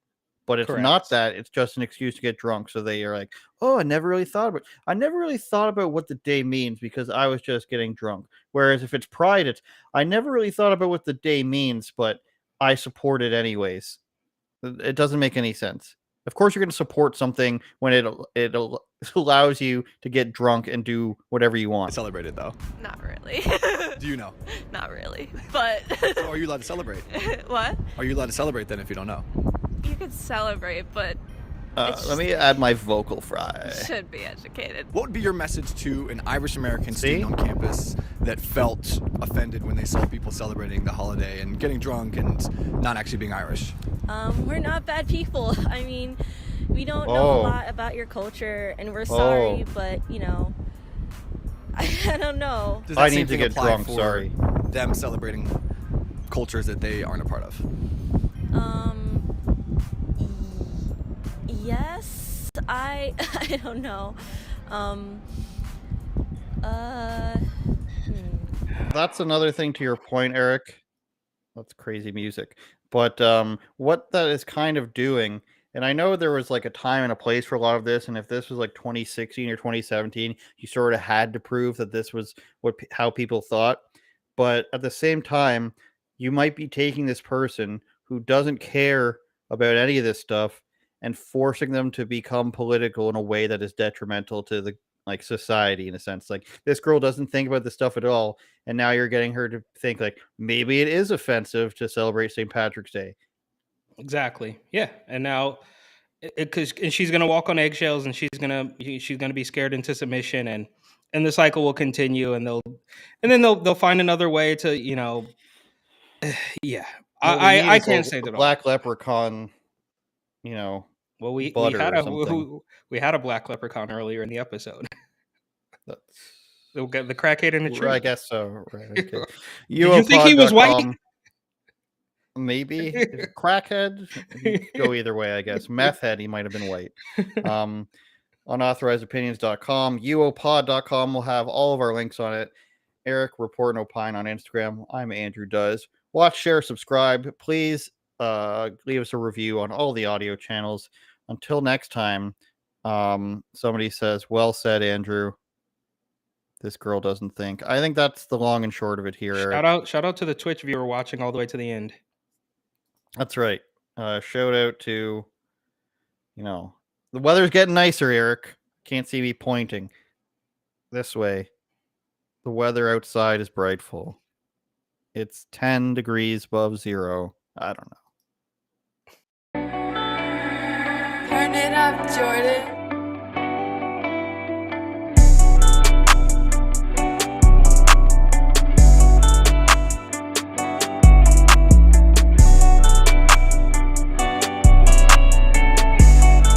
But it's not that. It's just an excuse to get drunk. So they are like, oh, I never really thought about what the day means because I was just getting drunk. Whereas if it's pride, it's I never really thought about what the day means, but I support it anyways. It doesn't make any sense. Of course, you're going to support something when it allows you to get drunk and do whatever you want. Celebrated though. Not really. Do you know? Not really. But So are you allowed to celebrate? what? Are you allowed to celebrate then if you don't know? You could celebrate, but Let me add my vocal fry. should be educated. What would be your message to an Irish American student on campus that felt offended when they saw people celebrating the holiday and getting drunk and not actually being Irish? We're not bad people. I mean, we don't know a lot about your culture, and we're sorry, but you know, I don't know. Does that same thing apply for them celebrating cultures that they aren't a part of? Yes, I don't know. That's another thing to your point, Eric. That's crazy music. But what that is kind of doing, and I know there was like a time and a place for a lot of this, and if this was like 2016 or 2017, you sort of had to prove that this was how people thought. But at the same time, you might be taking this person who doesn't care about any of this stuff and forcing them to become political in a way that is detrimental to the like society in a sense. Like this girl doesn't think about this stuff at all, and now you're getting her to think like maybe it is offensive to celebrate St. Patrick's Day. Exactly. Yeah. And now because she's going to walk on eggshells and she's going to be scared into submission, and the cycle will continue, and they'll find another way to, you know, yeah. What we need I is can't a say that all. Black leprechaun, you know. Well, we butter had or a something. we had a black leprechaun earlier in the episode. We'll get the crackhead in the tree. I guess so. Right, okay. Did you think he was white? Maybe. Crackhead. He could go either way, I guess. Meth head, he might have been white. UnAuthorizedOpinions.com. UOPod.com will have all of our links on it. Eric, Report and Opine on Instagram. I'm Andrew Does. Watch, share, subscribe. Please leave us a review on all the audio channels. Until next time, somebody says, well said, Andrew. This girl doesn't think. I think that's the long and short of it here, Eric. Shout out to the Twitch viewer watching all the way to the end. That's right. Shout out to, you know, the weather's getting nicer, Eric. Can't see me pointing. This way. The weather outside is brightful. It's 10 degrees above zero. I don't know. Turn it up, Jordan.